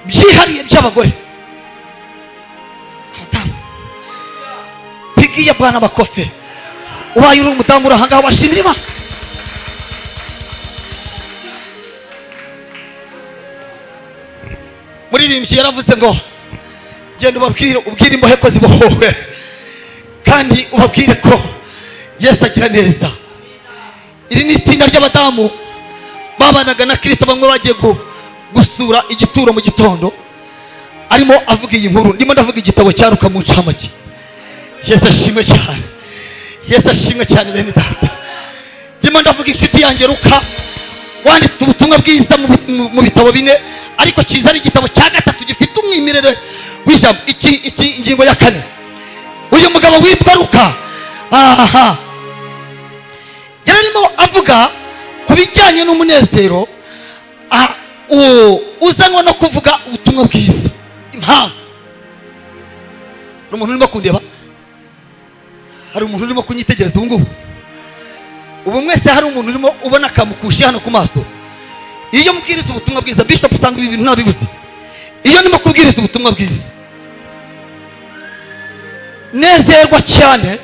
byihariye by'abagore. Pigiye Bwana makofe. Ubaye uri umudamu urahangaha washimira Imana. Muririmbyi yaravuze ngo genda ubwire imbohe ko zibohowe kandi ubabwire ko Yesu agira neza. Iri ni itsinda ry'abadamu babanaga na Kristo, bamwe bagiye gusura igituro mu gitondo. Arimo avuga iyi nkuru, ndimo ndavuga igitabo cya Luka mu ncamake. Yesu ashimwe cyane, Yesu ashimwe cyane bene Data. Ndimo ndavuga inshuti yanjye Luka wanditse ubutumwa bwiza mu bitabo bine, ariko kiza ari igitabo cya gatatu gifite umwimerere w'ijambo. Iki ingingo ya kane, uyu mugabo witwa Luka yarimo avuga ku bijyanye n'umunezero uzanwa no kuvuga ubutumwa bwiza. Impamvu umuntu urimo kundeba, hari umuntu urimo kunyitegereza ubu mwese hari umuntu urimo ubona akamukushi hano ku maso. Iyo mubwiriza ubutumwa bwiza, Bishop usanga ibi bintu ntabibuze. Iyo ndimo kubwiriza ubutumwa bwiza nezerwa cyane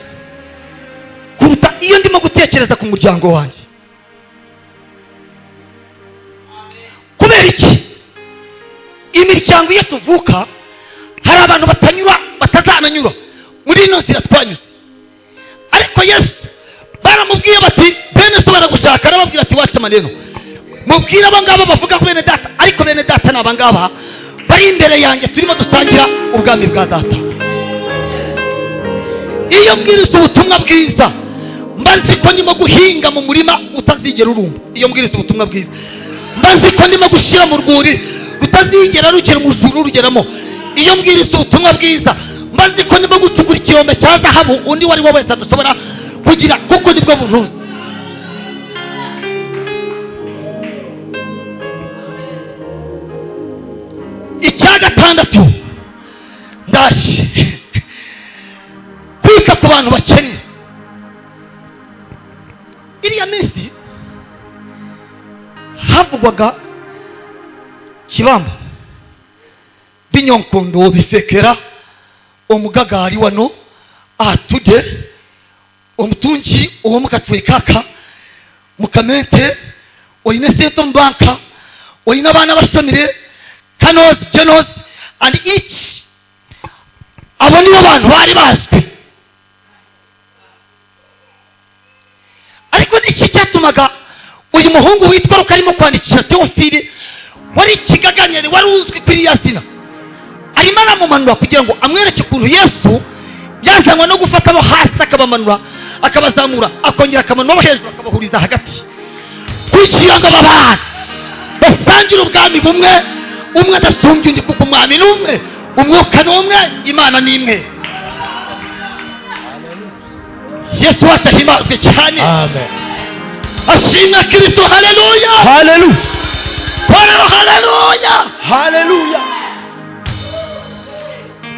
kuruta iyo ndimo gutekereza ku muryango wanjye. Kubera iki? Imiryango iyo tuvuka hari abantu batazananyura muri ino nzira twanyuze, ariko Yesu baramubwiye bati bene so baragushaka. Arababwira ati wacu maneno mubwire abo ngabo bavuga ko bene Data, ariko bene Data ni abangaba bari imbere yanjye turimo dusangira ubwami bwa Data. Iyo mbwiriza ubutumwa bwiza mbanzi ko ndimo guhinga mu murima utazigera urumba. Iyo mbwiriza ubutumwa bwiza mbanzi ko ndimo gushyira mu rwuri rutazigera rugera mu juru rugeramo. Iyo mbwiriza ubutumwa bwiza mbanzi ko ndimo gucukura ikirombe cya zahabu undi wari we wese adashobora kugira, kuko nibwo buntuzi. Icya gatandatu ndaje kwita ku bantu bakennye. Iriya minsi havugwaga Kibamba, Binyonkondo, Bifekera, Omugagari wano atude omutungi uwo mukatwe kaka Mukamente oyine Seto Mbanka oyine abana basomire Kanos, Janos and each. Abo nibo bantu bari bazwi, ariko iki cyatumaga uyu muhungu witwa Luka arimo kwandikisha Teofilo wari ikigaganyeri wari uzwi kuri ya zina, arimo aramumanura kugira ngo amwereke ukuntu Yesu yazanywe no gufata abo hasi akabamanura akabazamura akongera akamanura abo hejuru akabahuriza hagati kugira ngo aba bantu basangire ubwami bumwe, umwe adasumbye undi kuko umwami ni umwe, umwuka ni umwe, Imana ni imwe. Yesu wacu ahimbazwe cyane. Amen. Ashimwe Kristo. Haleluya, Hallelujah. Haleluya, Hallelujah.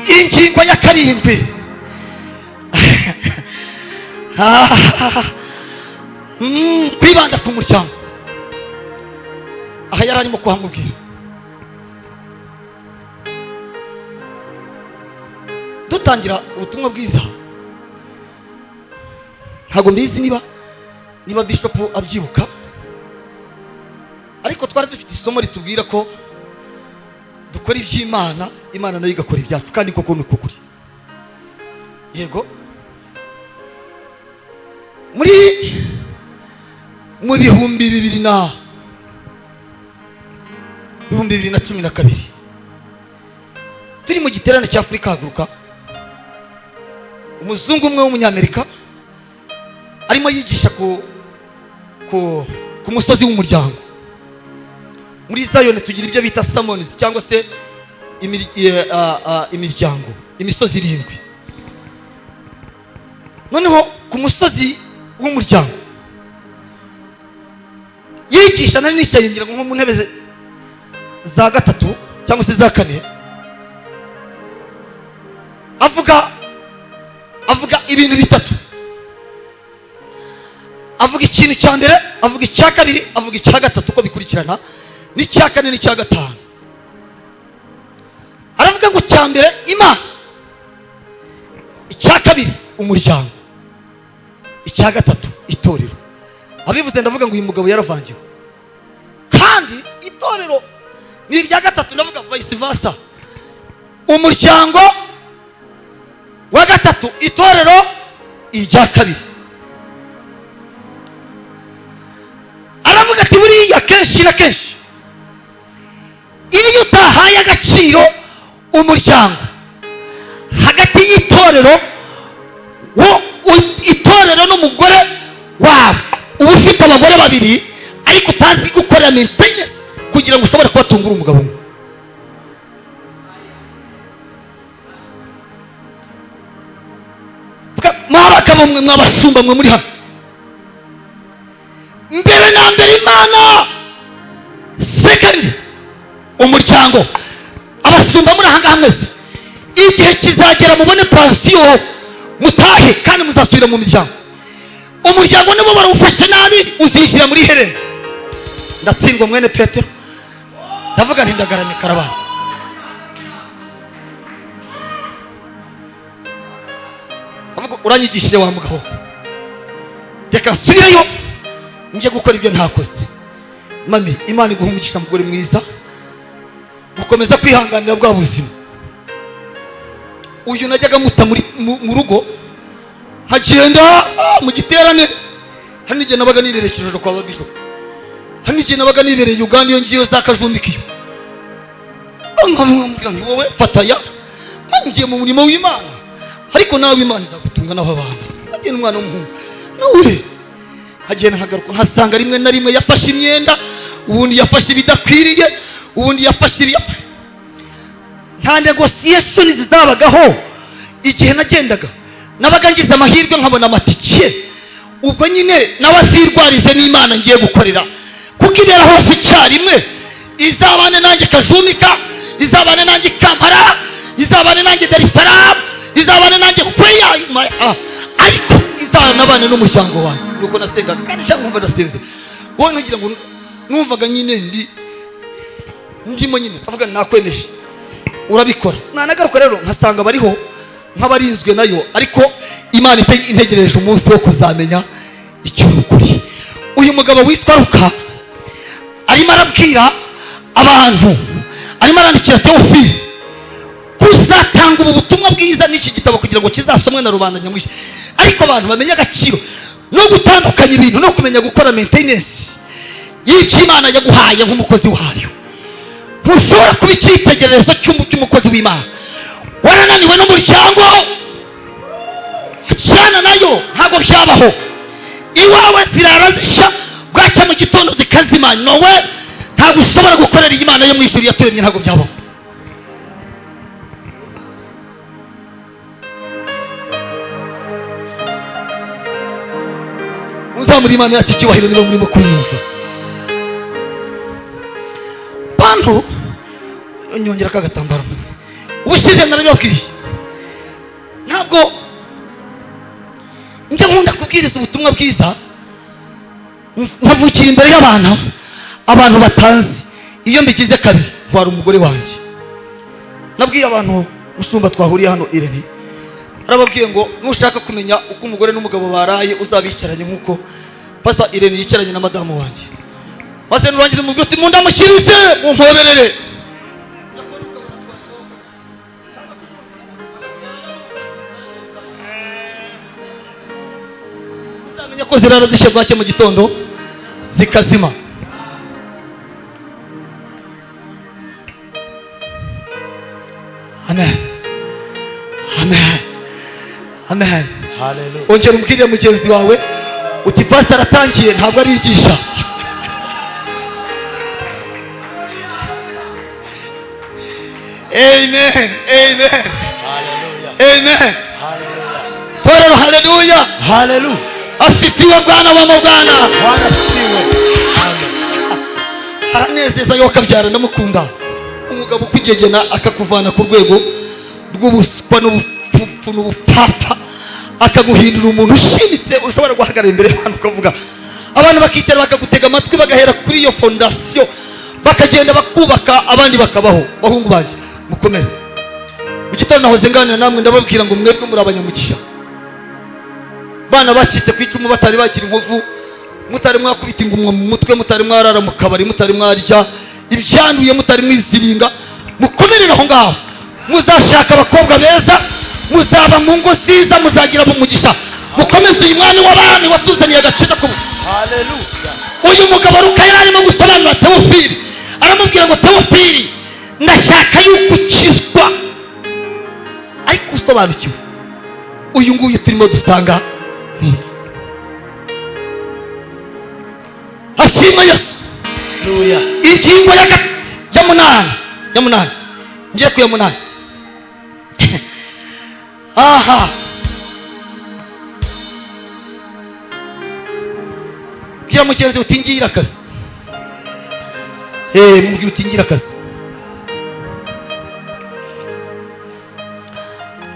ingingo ya karindwi kwibanda ku muryango. Aha yari arimo kuhamubwira dutangira ubutumwa bwiza, ntabwo mbizi niba bishop abyibuka, ariko twari dufite isomo ritubwira ko dukora iby'Imana, Imana nayo igakora ibyacu, kandi koko ni ukuri. Yego, mu bihumbi 2012 turi mu giterane cya Afurika Haguruka, umuzungu umwe w'umunyamerika arimo yigisha ku musozi w'umuryango. Muri Zion tugira ibyo bita sermons cyangwa se imiryango, imisozi 7. Noneho ku musozi w'umuryango yigisha, nari nicaye ngira nko mu ntebe za 3 cyangwa se za 4, avuga ibintu bitatu. Avuga ikintu cya mbere, avuga icya kabiri, avuga icya gatatu uko bikurikirana, n'icya kane n'icya gatanu. Aravuga ngo cya mbere Imana, icya kabiri umuryango, icya gatatu itorero. Abivuze ndavuga ngo uyu mugabo yaravangiwe, kandi itorero ni irya gatatu, ndavuga vice versa. Umuryango wa gatatu, itorero irya kabiri. Aravuga ati buriya kenshi na kenshi iyo utahaye agaciro umuryango hagati y'itorero itorero n'umugore wawe, uba ufite abagore babiri ariko utazi gukorera maintenance kugira ngo ushobore kubatungura umugabo umwe. Mwabagabo mwe, mwabashumba mwe muri hano, mbere na mbere Imana, second umuryango. Abasumba muri ahangaha mwese, igihe kizagera mubone pansiyo mutahe, kandi muzasubira mu miryango. Umuryango nibo barawufashe nabi, uzishyira muri herena. Ndatsindwa mwene Petero, ndavuga nti ndagarame karabana. Uranyigishije wa mugabo, reka nsubireyo njye gukora ibyo ntakoze. Mami, Imana iguha umugisha mugore mwiza, gukomeza kwihanganira bwa buzima. Uyu najyaga muta mu rugo, hagenda mu giterane, hari igihe nabaga niberekeje kwa babisho, hari igihe nabaga nibereye Uganda, iyo ngiyo za Kajumbikiyo. Nkamubwira nti wowe fataya, ngiye mu murimo w'Imana, ariko nawe Imana izagutunga n'aba bantu. Agenda umwana w'umuhungu nawe hagenda nkagaruka, nkasanga rimwe na rimwe yafashe imyenda, ubundi yafashe ibidakwiriye, ubundi yafashe nta negotiation zizabagaho. Igihe nagendaga nabaga ngize amahirwe nkabona amatike, ubwo nyine nawe azirwarize n'Imana ngiye gukorera, kuko ibera hose icyarimwe. Izabane nanjye Kajumika, izabane nanjye Kampala, izabane nanjye Dar es Salaam, izabane nanjye Kweya, ariko izanabane n'umuryango wanjye. Nuko nasengaga kandi cyangwa nkumva ndasenze, wowe ntugira ngo numvaga nyine ndimo nyine avuga nakwemeje urabikora. Nanagaruka rero nkasanga bariho nk'abarinzwe nayo, ariko Imana integereje umunsi wo kuzamenya icyo ukuri. Uyu mugabo witwa Luka arimo arabwira abantu, arimo arandikira Theophile kuzatanga ubu butumwa bwiza n'iki gitabo kugira ngo kizasomwe na rubanda nyamwinshi, ariko abantu bamenye agaciro no gutandukanya ibintu no kumenya gukora maintenance y'icyo Imana yaguhaye nk'umukozi wayo. Ntushobora kuba icyitegererezo cy'umukozi w'Imana warananiwe n'umuryango, cyana nayo ntabwo byabaho. Iwawe zirara zisha, bwacya mu gitondo zikazimana. Nowe ntabwo ushobora gukorera Imana yo mu ijuru yaturemye, ntabwo byabaho. Uzamuri Imana yacu icyubahiro niba murimo kuyumva. Bantu nyongera kagatambaro, ubushize narabibabwiye, ntabwo njya nkunda kubwiriza ubutumwa bwiza nkavukira imbere abantu batanzi. Iyo mbigize kabiri ntwara umugore wanjye. Nabwiye abantu, mushumba twahuriye hano Irene, arababwiye ngo nushaka kumenya uko umugore n'umugabo baraye uzabicaranye nk'uko Pastor Irene yicaranye na madamu wanjye, maze nurangiza umubwire uti mundamushyirize mumpoberere. Uzamenya ko zirara zishye bwacye mu gitondo zikazima. Amen. Amen. Amen. Hallelujah. Ongera umbwire mugenzi wawe uti pastor aratangiye ntabwo arigisha. Amen. Amen. Hallelujah. Amen. Hallelujah. Torero haleluya. Hallelujah. Asifiwe Bwana wa mabwana. Bwana asifiwe. Amen. Aranezeza yo kabyara ndamukunda. Umugabo ukugegena akakuvana ku rwego rw'ubuswa n'ubupfu n'ubupapa akaguhindura umuntu ushimitse ushobora guhagarara imbere y'abantu ukavuga. Abantu bakicara bakagutega amatwi bagahera kuri iyo fondasiyo bakagenda bakubaka abandi bakabaho. Bahungu banjye mukomere. Mu gitondo nahoze nganira namwe ndababwira ngo mwebwe muri abanyamugisha. Bana bacitse ku icumu batari bagira inkovu, mutari mwakubita ingumwa mu mutwe, mutari mwarara mu kabari, mutari mwarya ibyanduye, mutari mwiziringa. Mukomerere aho ngaho, muzashaka abakobwa beza, muzaba mu ngo nziza, muzagira umugisha. Mukomeze uyu mwami w'abami watuzaniye agakiza ku. Hallelujah. Uyu mugabo Luka yari arimo gusobanura Teofili, aramubwira ngo Teofili, ndashaka yuko ukizwa ariko usobanukiwe. Uyu nguyu turimo dusanga ashima Yesu. Hallelujah. Ingingo ya munani ngiye ku ya munani. Aha, bwira mugenzi utingira akazi. Mubwira utingira akazi.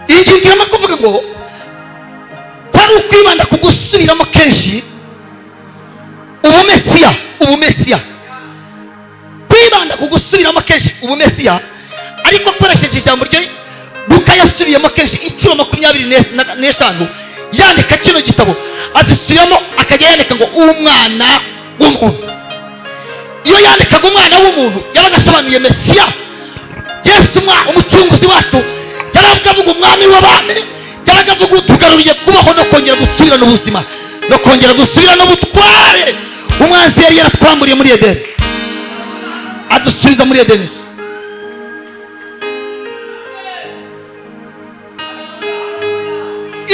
Ingingo irimo kuvuga ngo kwari ukwibanda ku gusubiramo kenshi ubumesiya, kwibanda ku gusubiramo kenshi ubumesiya, ariko akoresheje ijambo ryo Luka yasubiyemo kenshi inshuro 25 yandika kino gitabo, azisubiramo akajya yandika ngo umwana w'umuntu. Iyo yandikaga umwana w'umuntu yabaga asobanuye Mesiya Yesu, umucunguzi wacu. Yaravuga ngo umwami w'abami, yaravuga ngo tugaruriye kubaho no kongera gusubirana ubuzima no kongera gusubirana ubutware umwanzi yari yaratwamburiye muri Edeni, adusubiza muri Edeni.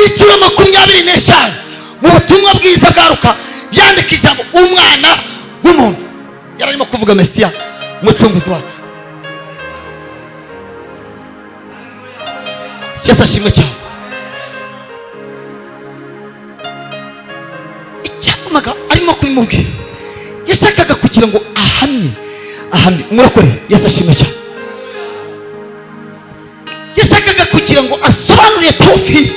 Inshuro 25 mu butumwa bwiza bwa Luka yandika ijambo umwana w'umuntu. Yararimo kuvuga Mesiya, umucunguzi wacu. Yesu ashimwe cyane. Icyatumaga arimo kubimubwira, yashakaga kugira ngo ahamye umurokore. Yesu ashimwe cyane. Yashakaga kugira ngo asobanurire Teofili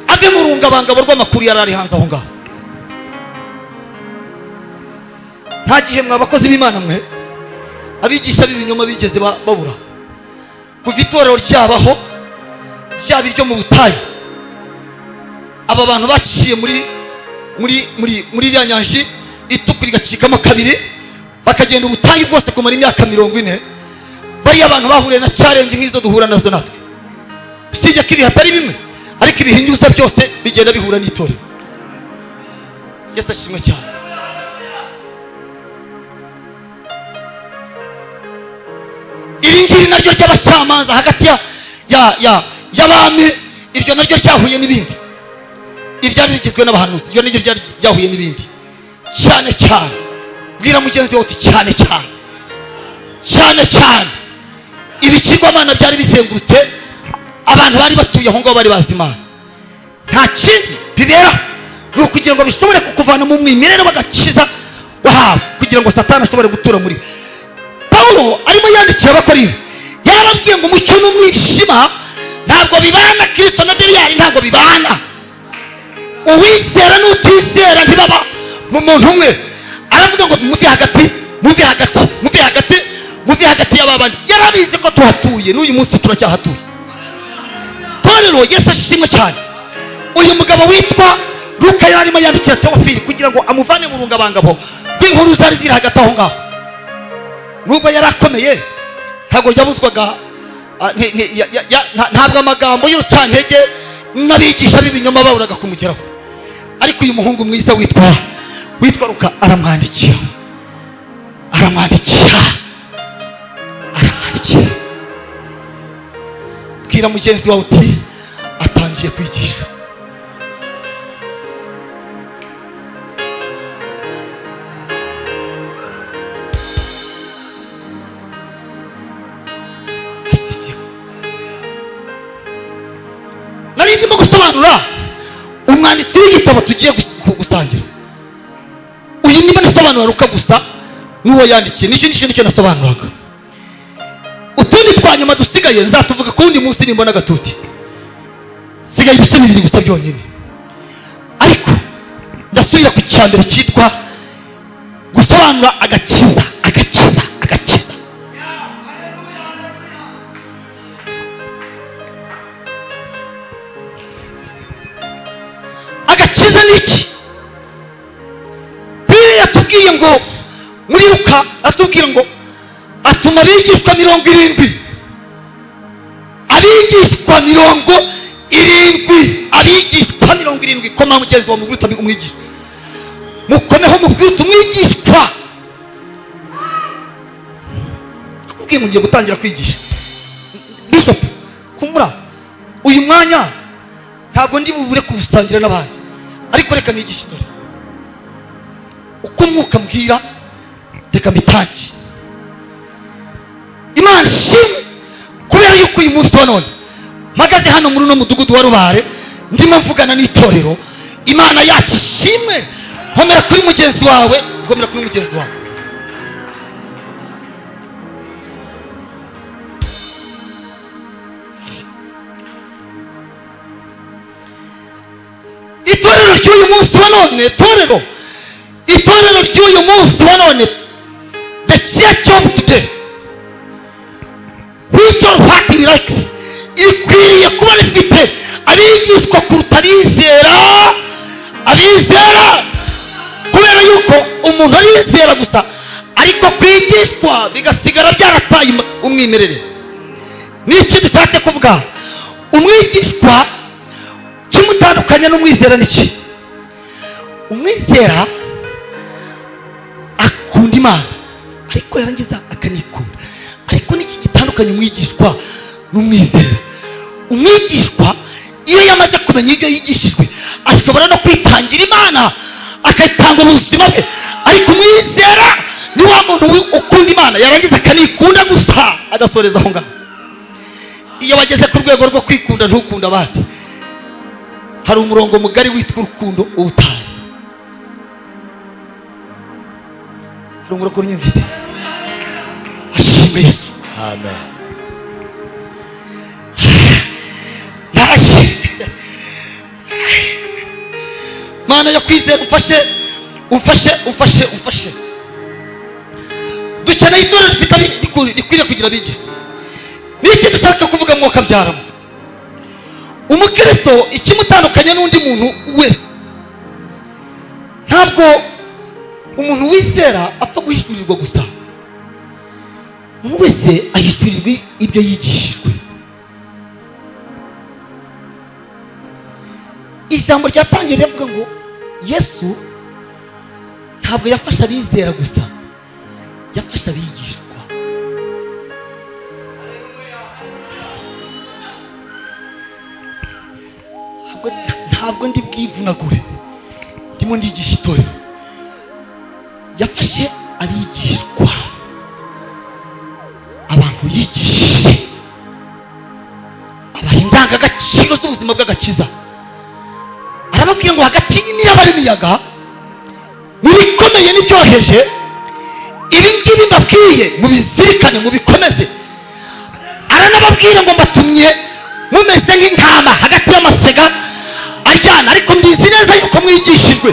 ave mu rungabangabo rw'amakuru yari ari hanze aho ngaho. Nta gihe mwa bakozi b'Imana mwe abigisha b'ibinyoma bigeze babura. Kuva itorero ryabaho ryaba iryo mu butayu, aba bantu baciye muri iriya nyanji itukura igacikamo kabiri, bakagenda ubutayu bwose kumara imyaka 40. Bariya abantu bahuriye na challenge nk'izo duhura nazo natwe. Usibye ko ibihe atari bimwe, ariko ibihinyuza byose bigenda bihura n'itorero. Yesu ashimwe cyane. Iri ngiri naryo ry'abacamanza hagati y'abami, iryo naryo ryahuye n'ibindi. Iryari rigizwe n'abahanuzi, iryo naryo ryahuye n'ibindi cyane cyane. Bwira mugenzi wawe uti cyane cyane. Ibikigwamana byari bizengurutse abantu bari batuye aho ngaho, bari bazi Imana. Nta kindi bibera ni ukugira ngo bishobore kukuvana mu mwimerere bagakiza wahawe, kugira ngo Satani ashobore gutura muri. Paulo arimo yandikira Abakorinto, yarababwiye ngo umucyo n'umwijima ntabwo bibana. Kristo na Beliyali ntabwo bibana. Uwizera n'utizera ntibaba mu muntu umwe. Aravuga ngo muve hagati y'ababandi. Yarabizi ko tuhatuye, n'uyu munsi turacyahatuye. itorero Yesu ashimwe cyane. Uyu mugabo witwa Luka yari arimo yandikira Teofili kugira ngo amuvane mu rungabangabo rw'inkuru zari ziri hagati aho ngaho. Nubwo yari akomeye ntabwo yabuzwaga, ntabwo amagambo y'urucantege n'abigisha b'ibinyoma baburaga kumugeraho. Ariko uyu muhungu mwiza witwa Luka aramwandikira. Bwira mugenzi wawe uti atangiye kwigisha. Nari ndimo gusobanura umwanditsi w'igitabo tugiye gusangira. Uyu ndimo nasobanura Luka gusa n'uwo yandikiye. Nicyo nasobanuraga. Utundi twanyuma dusigaye nzatuvuga ku wundi munsi nimbona agatuti. Sigaye ibice bibiri gusa byonyine. Ariko ndasubira ku cyambere cyitwa gusobanura agakiza. Agakiza ni iki? Bibiliya yatubwiye ngo muri Luka atubwira ngo atuma abigishwa 70. Abigishwa 70. Koma mugenzi wa mugurutsa umwigisha. Mukomeho mugurutsa umwigishwa. Akubwiye ngo ngiye gutangira kwigisha. Bishop, kumura uyu mwanya ntabwo ndi bubure kubusangira n'abandi. Ariko reka nigishe dore. Uko umwuka mbwira reka mbitange. Imana ishimwe kubera yuko uyu munsi wa none mpagaze hano muri uno mudugudu wa Rubare ndimo mvugana n'itorero. Imana yacu ishimwe. Homera kuri mugenzi wawe. Itorero ry'uyu munsi wa none, itorero ry'uyu munsi wa none, the church of today, which are what he likes, ikwiriye kuba rifite abigishwa kuruta abizera, kubera yuko umuntu arizera gusa ariko kwigishwa bigasigara byarataye umwimerere. N'iki dushatse kuvuga? Umwigishwa kimutandukanya n'umwizera n'iki? Umwizera akunda Imana ariko yarangiza akanikunda. Ariko niki gitandukanye umwigishwa n'umwizera? Umwigishwa iyo yamaze kumenya ibyo yigishijwe ashobora no kwitangira Imana akayitanga ubuzima bwe. Ariko umwizera ni wa muntu ukunda Imana yarangiza akanikunda gusa agasoreza aho ngaho. Iyo bageze ku rwego rwo kwikunda ntukunda abandi, hari umurongo mugari witwa urukundo ubutaye. Hari umurongo unyumvise? Ashimwe Yesu. Amen. Mana yo kwizera umfashe. Dukeneye itorero rikwiriye kugira abigisha. Niki dushaka kuvuga mwuka byaramo? Umukristo ikimutandukanya n'undi muntu wese, ntabwo umuntu wizera apfa guhishurirwa gusa. Umuntu wese ahishurirwa ibyo yigishijwe. Ijambo ryatangiye rivuga ngo Yesu ntabwo yafasha abizera gusa, yafasha abigishwa. Ntabwo ndi bwivunagure ndimo ndigisha itorero. Yafashe abigishwa, abantu yigishije, abaha indangagaciro z'ubuzima bw'agakiza. Arababwiye ngo hagati y'imiyaga n'imiyaga, mu bikomeye n'ibyoheje, ibi ngibi mbabwiye mubizirikane mubikomeze. Aranababwira ngo mbatumye mumeze nk'intama hagati y'amasega aryana, ariko mbizi neza yuko mwigishijwe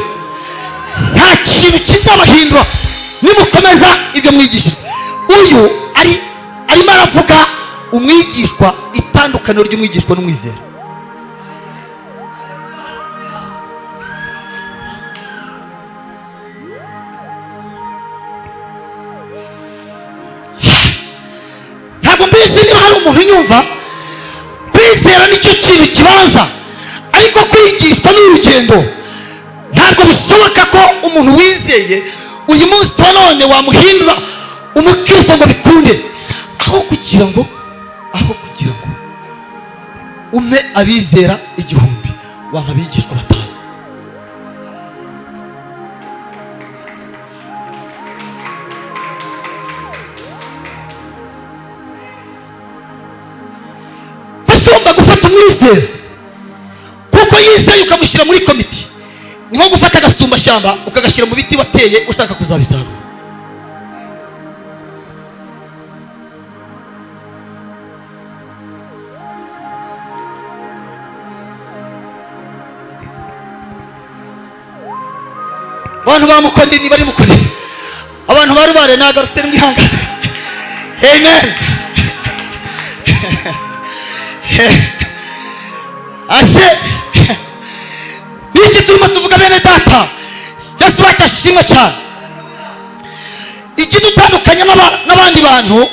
nta kintu kizabahindura nimukomeza ibyo mwigishijwe. Uyu arimo aravuga umwigishwa, itandukaniro ry'umwigishwa n'umwizera. ntabwo mbizi niba hari umuntu unyumva. Kwizera nicyo kintu kibanza, ariko kwigishwa ni urugendo. Ntabwo bishoboka ko umuntu wizeye uyu munsi wa none wamuhindura umukristo ngo bikunde, aho kugira ngo ume abizera 1000 wampa abigishwa 5. Basomba gufata umwizera kuko yizeye ukamushyira muri komite, ni nko gufata agasumbashyamba ukagashyira mu biti wateye ushaka kuzabisarura. Abantu bamukoni ni bari mukoni, abantu barubare nagarutse mwihanga. Amen. Ase niki turimo tuvuga bene data, Yesu atashimwe cyane. Igitandukanya n'abandi bantu,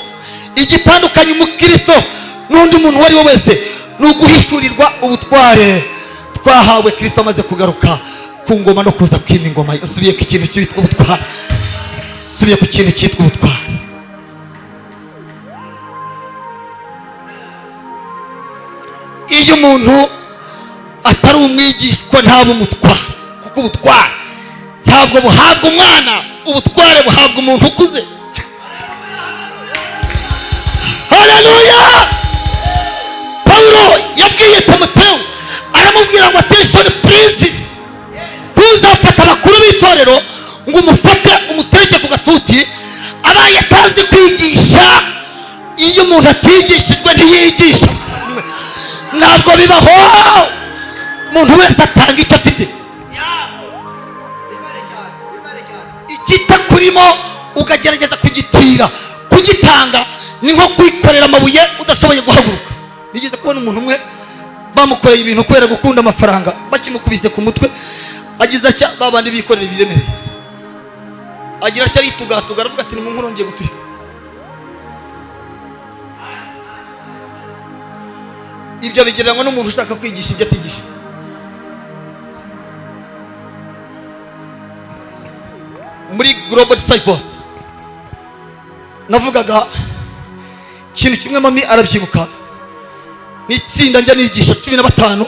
igitandukanya umukristo n'undi muntu wari we wese, ni uguhishurirwa ubutware twahawe Kristo amaze kugaruka ku ngoma no kuza kwima ingoma. Asubiye ku kintu cyitwa ubutware, asubiye ku kintu cyitwa ubutware. Iyo umuntu atari umwigishwa ntaba umutware, kuko ubutware ntabwo buhabwa umwana, ubutware buhabwa umuntu ukuze. Haleluya! Paulo yabwiye Timoteyo, aramubwira ngo attention please, ntuzafata abakuru b'itorero ngo umufate umutereke ku gatuti abaye atazi kwigisha. Iyo umuntu atigishijwe ntiyigisha, ntabwo bibaho. Umuntu wese atanga icyo afite, ikitakurimo ukagerageza kugitira. Kugitanga ni nko kwikorera amabuye udashoboye guhaguruka. Nigeze kubona umuntu umwe bamukoreye ibintu kubera gukunda amafaranga, bakimukubise ku mutwe agize atya, babandi bikorera ibiremereye, agira atya aritugatuga, aravuga ati nimunkuru ngiye guturika. Ibyo bigereranywa n'umuntu ushaka kwigisha ibyo atigisha. Muri Global Disciples navugaga ikintu kimwe, mami arabyibuka, n'itsinda njya nigisha 15,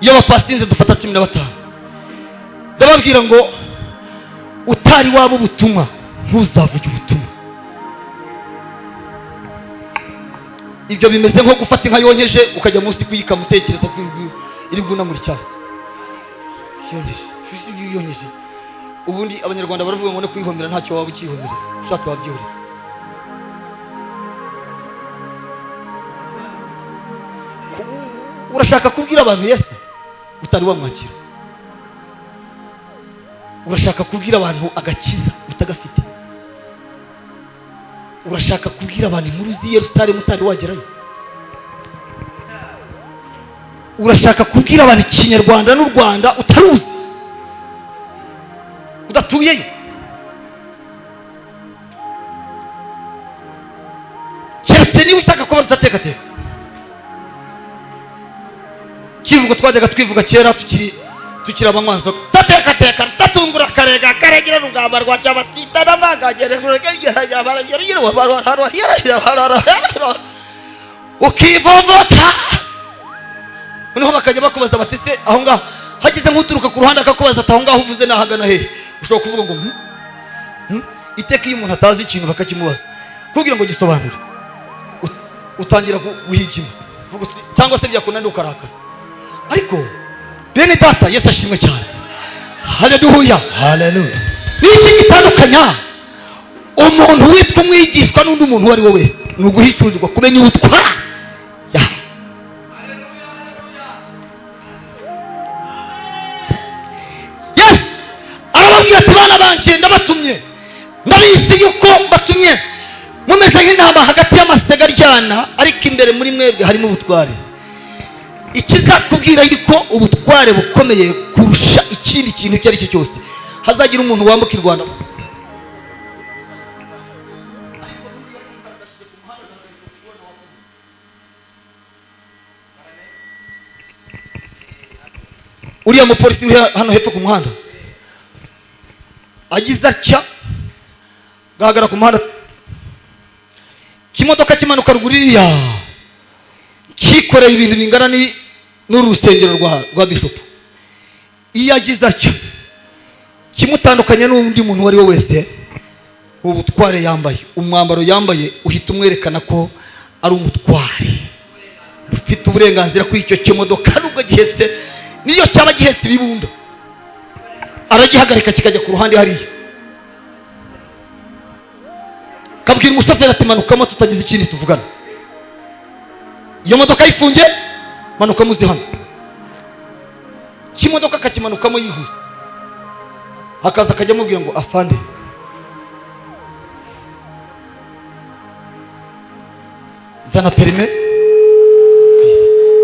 iyo bapasinze dufata 15. Ndababwira ngo utari waba ubutumwa ntuzavuge ubutumwa. Ibyo bimeze nko gufata inka yonyeje ukajya munsi kuyikama utekereza ko iri bwuna muri cyasi yonyeje. Ubundi abanyarwanda baravuga ngo no kwihomera ntacyo waba ukihomera, ushatse wabyihorera. Urashaka kubwira abantu Yesu utari wamwakira, urashaka kubwira abantu agakiza utagafite, urashaka kubwira abantu inkuru z'i Yerusalemu utari wagerayo, urashaka kubwira abantu ikinyarwanda n'u Rwanda utaruzi, udatuyeyo. Keretse niba ushaka kuba utatekateka. Kivuga twajyaga twivuga kera tukiri abanywanzo, tatekateka tatungura karega karegira rugamba rwa cyabasita n'abagagere ukivovota. Noneho bakajya bakubaza bati se aho ngaho hagize nk'uturuka ku ruhande akakubaza ati aho ngaho uvuze nahagana hehe, ushobora kuvuga ngo iteka iyo umuntu atazi ikintu bakakimubaza kugira ngo gisobanure, utangira guhigima cyangwa se byakunaniye ukarakara. Ariko bene data, Yesu ashimwe cyane. Haleluya, haleluya. Niki gitandukanya umuntu witwa umwigishwa n'undi muntu uwo ari we wese? Ni uguhishurirwa kumenya ubutwara. Yes, arababwira ati bana banje ndabatumye, ndabizi yuko mbatumye mumeze nk'intama hagati y'amasega aryana, ariko imbere muri mwebwe harimo ubutware. Ikizakubwira yuko ubutware bukomeye kurusha ikindi kintu icyo ari cyo cyose, hazagira umuntu wambuka i Rwanda uriya mupolisi uri hano hepfo ku muhanda agize atya gahagara ku muhanda, kimodoka kimanuka ruguriya kikoreye ibintu bingana n'uru rusengero rwa bishopu. iyo agize atya kimutandukanya n'undi muntu uwo ari we wese, ubutware yambaye, umwambaro yambaye uhita umwerekana ko ari umutware ufite uburenganzira kuri icyo kimodoka. nubwo gihetse, niyo cyaba gihetse ibibunda aragihagarika kikajya ku ruhande hariya, kabwira umushoferi ati manukamo tutagize ikindi tuvugana. iyo modoka yifunge, manukamo uzi hano. kimodoka akakimanukamo yihuse, akaza akajya amubwira ngo afande, zana perime,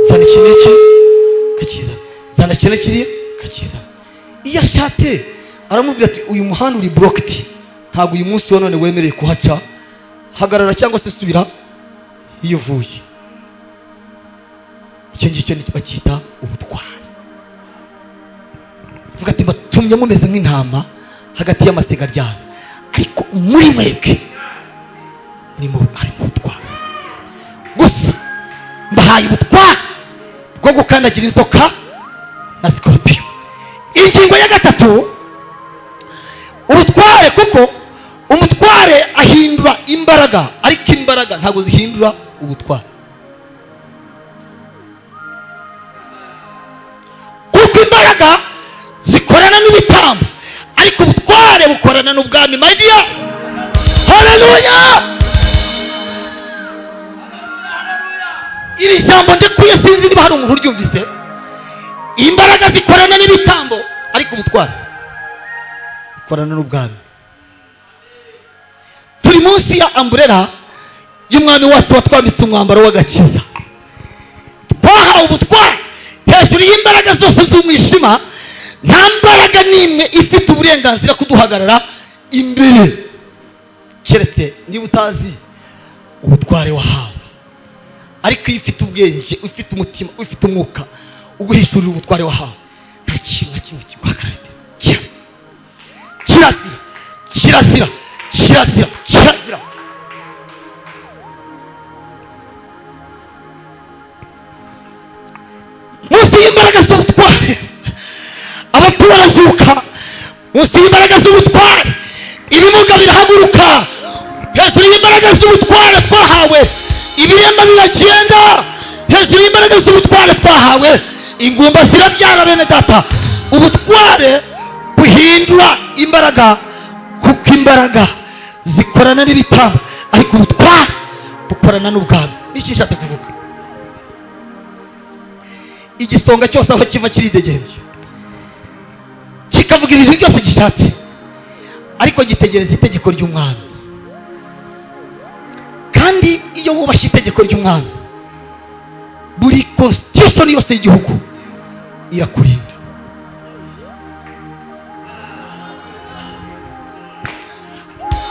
zana iki n'iki, kakizana, zana iki n'ikiriya, kakizana. iyo ashatse aramubwira ati uyu muhanda uri blocked, ntabwo uyu munsi wa none wemereye kuhaca, hagarara cyangwa se subira iyo uvuye. icyo ngicyo bacyita ubutwari. vuga ati batumye mumeze nk'intama hagati y'amasega ryabo, ariko muri mwebwe nimo hari ubutwari. gusa mbahaye ubutwari bwo gukandagira inzoka na sikorupiyo. ingingo ya gatatu, ubutware, kuko umutware ahindura imbaraga, ariko imbaraga ntabwo zihindura ubutware. kuko imbaraga zikorana n'ibitambo, ariko ubutware bukorana n'ubwami. mayidiya, haleluya! iri jambo ndekuye sinzi niba hari umuntu uryumvise. imbaraga zikorana n'ibitambo, ariko ubutware bukorana n'ubwami. turi munsi ya amburera y'umwami wacu watwambitse umwambaro w'agakiza. twahawe ubutware hejuru y'imbaraga zose z'umwijima. nta mbaraga n'imwe ifite uburenganzira kuduhagarara imbere, keretse niba utazi ubutware wahawe. ariko iyo ufite ubwenge, ufite umutima, ufite umwuka uguhishurira ubutware wahawe, nta kintu na kimwe kiguhagarara imbere. kirazira, kirazira, kirazira, kirazira. munsi y'imbaraga z'ubutware abapfu barazuka. munsi y'imbaraga z'ubutware ibimuga birahaguruka. hejuru y'imbaraga z'ubutware twahawe ibiremba biragenda. hejuru y'imbaraga z'ubutware twahawe ingumba zirabyara. bene data, ubutware buhindura imbaraga, kuko imbaraga zikorana n'ibitambo, ariko ubutware bukorana n'ubwami. iki nshatse kuvuga, igisonga cyose aho kiva kiridegembye, kikavuga ibintu byose gishatse, ariko gitegereza itegeko ry'umwami. kandi iyo wubashye itegeko ry'umwami, buri constitution yose y'igihugu irakurinda.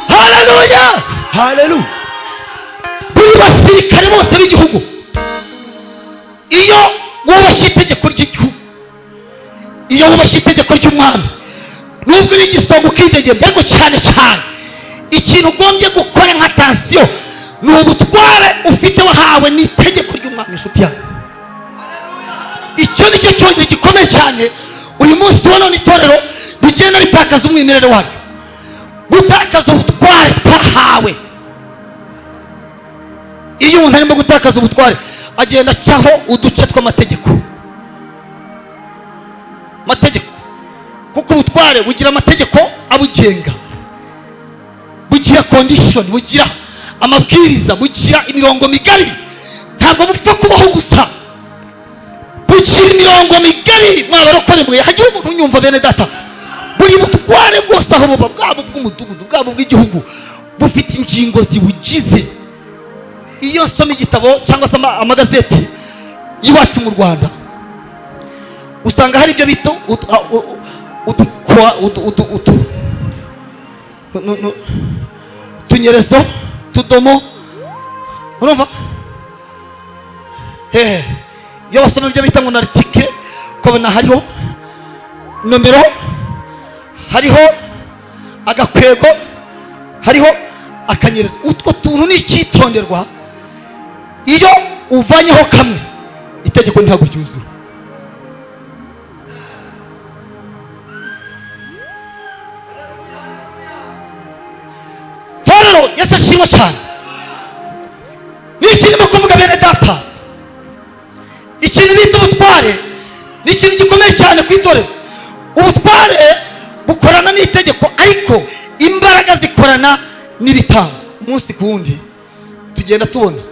haleluya, haleluya! buri basirikare bose b'igihugu, iyo wubashye itegeko ry'igihugu, iyo wubashye itegeko ry'umwami, nubwo uri igisonga ukidegembya, ariko cyane cyane ikintu ugombye gukora nka tansiyo ni ubutware ufite wahawe n'itegeko ry'umwami. inshuti yawe, icyo ni cyo cyonyine gikomeye cyane. uyu munsi tubona itorero rigenda ritakaza umwimerere waryo, gutakaza ubutware twahawe. iyo umuntu arimo gutakaza ubutware, agenda acaho uduce tw'amategeko. kuko ubutware bugira amategeko abugenga, bugira condition, bugira amabwiriza, bugira imirongo migari. ntabwo bupfa kubaho gusa, bugira imirongo migari. mwabarokore mwe, hagira umuntu unyumva. bene data, buri butware bwose aho buba, bwabo bw'umudugudu, bwabo bw'igihugu, bufite ingingo zibugize. iyo nsoma igitabo cyangwa se amagazeti y'iwacu mu Rwanda, usanga hari ibyo bita utunyerezo, tudomo. urumva? iyo basoma ibyo bita ngo na article, ukabona hariho nomero, hariho agakwego, hariho akanyereza. Utwo tuntu ni icyitonderwa. Iyo uvanyeho kamwe, itegeko ntabwo ryuzura. Torero Yesu ashimwe cyane. Ni ikintu kuvuga bene data, ikintu bita ubutware ni ikintu gikomeye cyane ku itorero. Ubutware bukorana n'itegeko, ariko imbaraga zikorana n'ibitambo. Umunsi ku wundi tugenda tubona.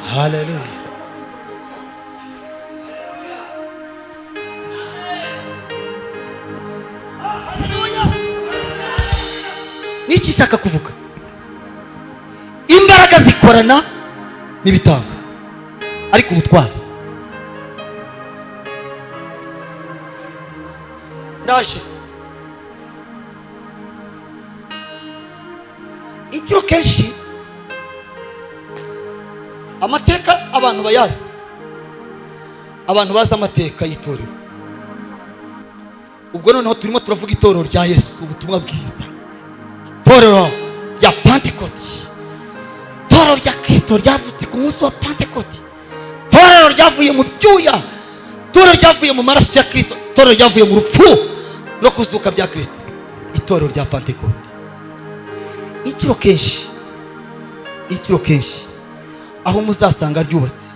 Hallelujah. Niki shaka kuvuga? Imbaraga zikorana n'ibitambo, ariko ubutware ndaje. Icyo kenshi amateka abantu bayazi, abantu bazi amateka y'itorero. Ubwo noneho turimo turavuga itorero rya Yesu, ubutumwa bwiza, itorero rya Pentecote, itorero rya Kristo ryavutse ku munsi wa Pentecote, itorero ryavuye mu byuya, itorero ryavuye mu maraso ya Kristo, itorero ryavuye mu rupfu no kuzuka bya Kristo, itorero rya Pentecote. Inshuro kenshi aho muzasanga ryubatse,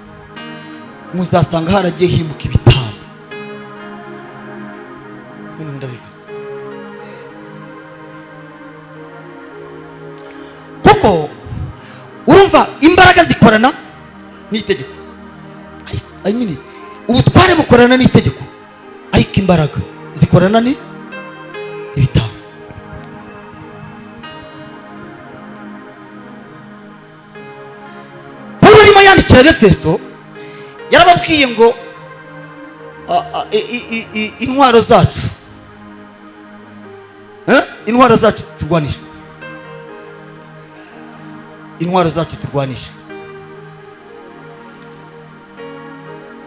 muzasanga haragiye himuka ibitambo. Ndabivuze kuko urumva imbaraga zikorana n'itegeko. Ubutware bukorana n'itegeko, ariko imbaraga zikorana n'ibitambo. Pawulo arimo yandikira Efeso, yarababwiye ngo intwaro zacu turwanisha,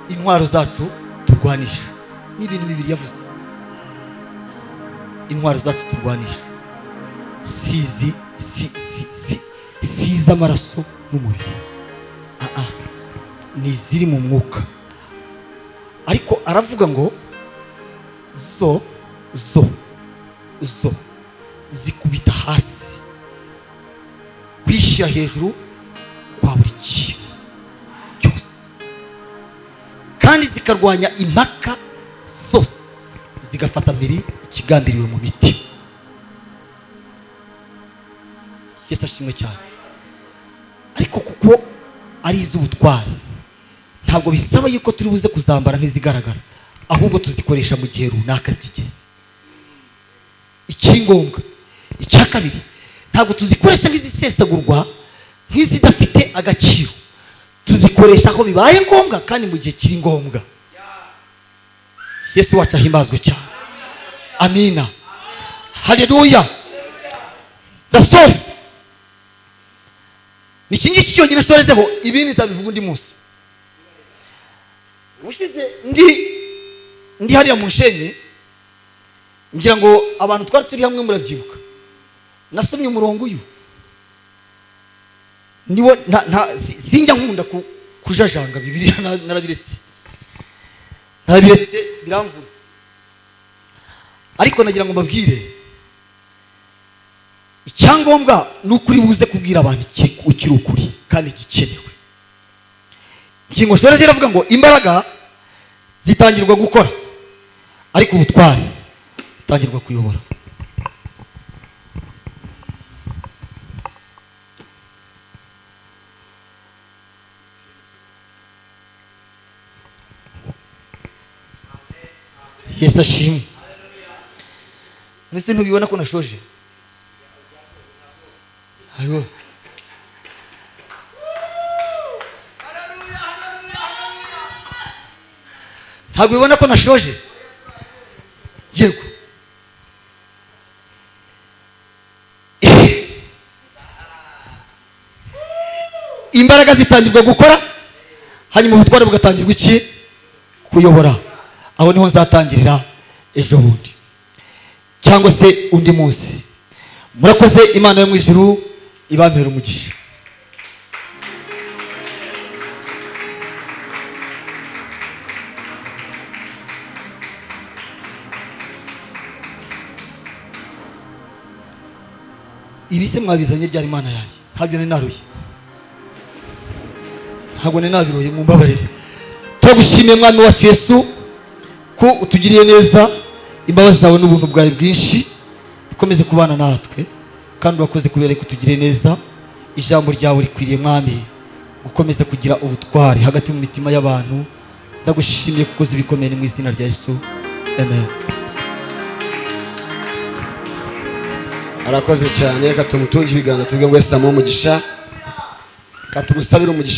intwaro zacu turwanisha. Ni ibintu bibiri yavuze. Intwaro zacu turwanisha siza amaraso n'umubiri, ni iziri mu mwuka. Ariko aravuga ngo zo zikubita hasi, kwishyira hejuru kwa buri kintu cyose, kandi zikarwanya impaka zose, zigafata mbere ikigambiriwe mu mitima. Yesu ashimwe cyane. Ariko kuko ari iz'ubutware, ntabwo bisaba yuko turi buze kuzambara nk'izigaragara, ahubwo tuzikoresha mu gihe runaka kigeze. Ikingombwa icya kabiri, ntabwo tuzikoresha nk'izisesagurwa, nk'izidafite agaciro. Tuzikoresha aho bibaye ngombwa, kandi mu gihe kiri ngombwa. Yesu wacu ahimbazwe cyane. Amina. Haleluya. Ndasoza. Ni iki ngiki cyonyine sorezeho, ibindi nzabivuga undi munsi. Ushize ndi hariya mu Nshenyi, ngira ngo abantu twari turi hamwe murabyibuka. Nasomye umurongo uyu, niwo sinjya nkunda kujajanga Bibiliya, narabiretse biramvura. Ariko nagira ngo mbabwire, icyangombwa ni ukuri buze kubwira abantu ukiri ukuri kandi gikenewe. Ingingo zose ziravuga ngo imbaraga zitangirwa gukora, ariko ubutware butangirwa kuyobora. Yesu ashimwe. Mbese ntubibona ko nashoje? Ayo. Ntabwo ubibona ko nashoje? Yego. imbaraga zitangirwa gukora, hanyuma ubutware bugatangirwa iki? Kuyobora. Aho niho nzatangirira ejo bundi cyangwa se undi munsi. Murakoze. Imana yo mu ijuru ibampera umugisha. Ibi se mwabizanye ryari Imana yanjye? Ntabyo nari naruye, ntabwo nari nabiroye, mumbabarire. Turagushimiye Mwami wacu Yesu ko utugiriye neza, imbabazi zawe n'ubuntu bwawe bwinshi ukomeze kubana natwe, kandi urakoze kubera ko utugiriye neza. Ijambo ryawe rikwiriye Mwami gukomeza kugira ubutware hagati mu mitima y'abantu. Ndagushimiye kuko uzi ibikomeye mu izina rya Yesu, amen. Arakoze cyane. Reka tumutunge ibiganza tuvuge ngo Yesu amuhe umugisha, reka tumusabire umugisha.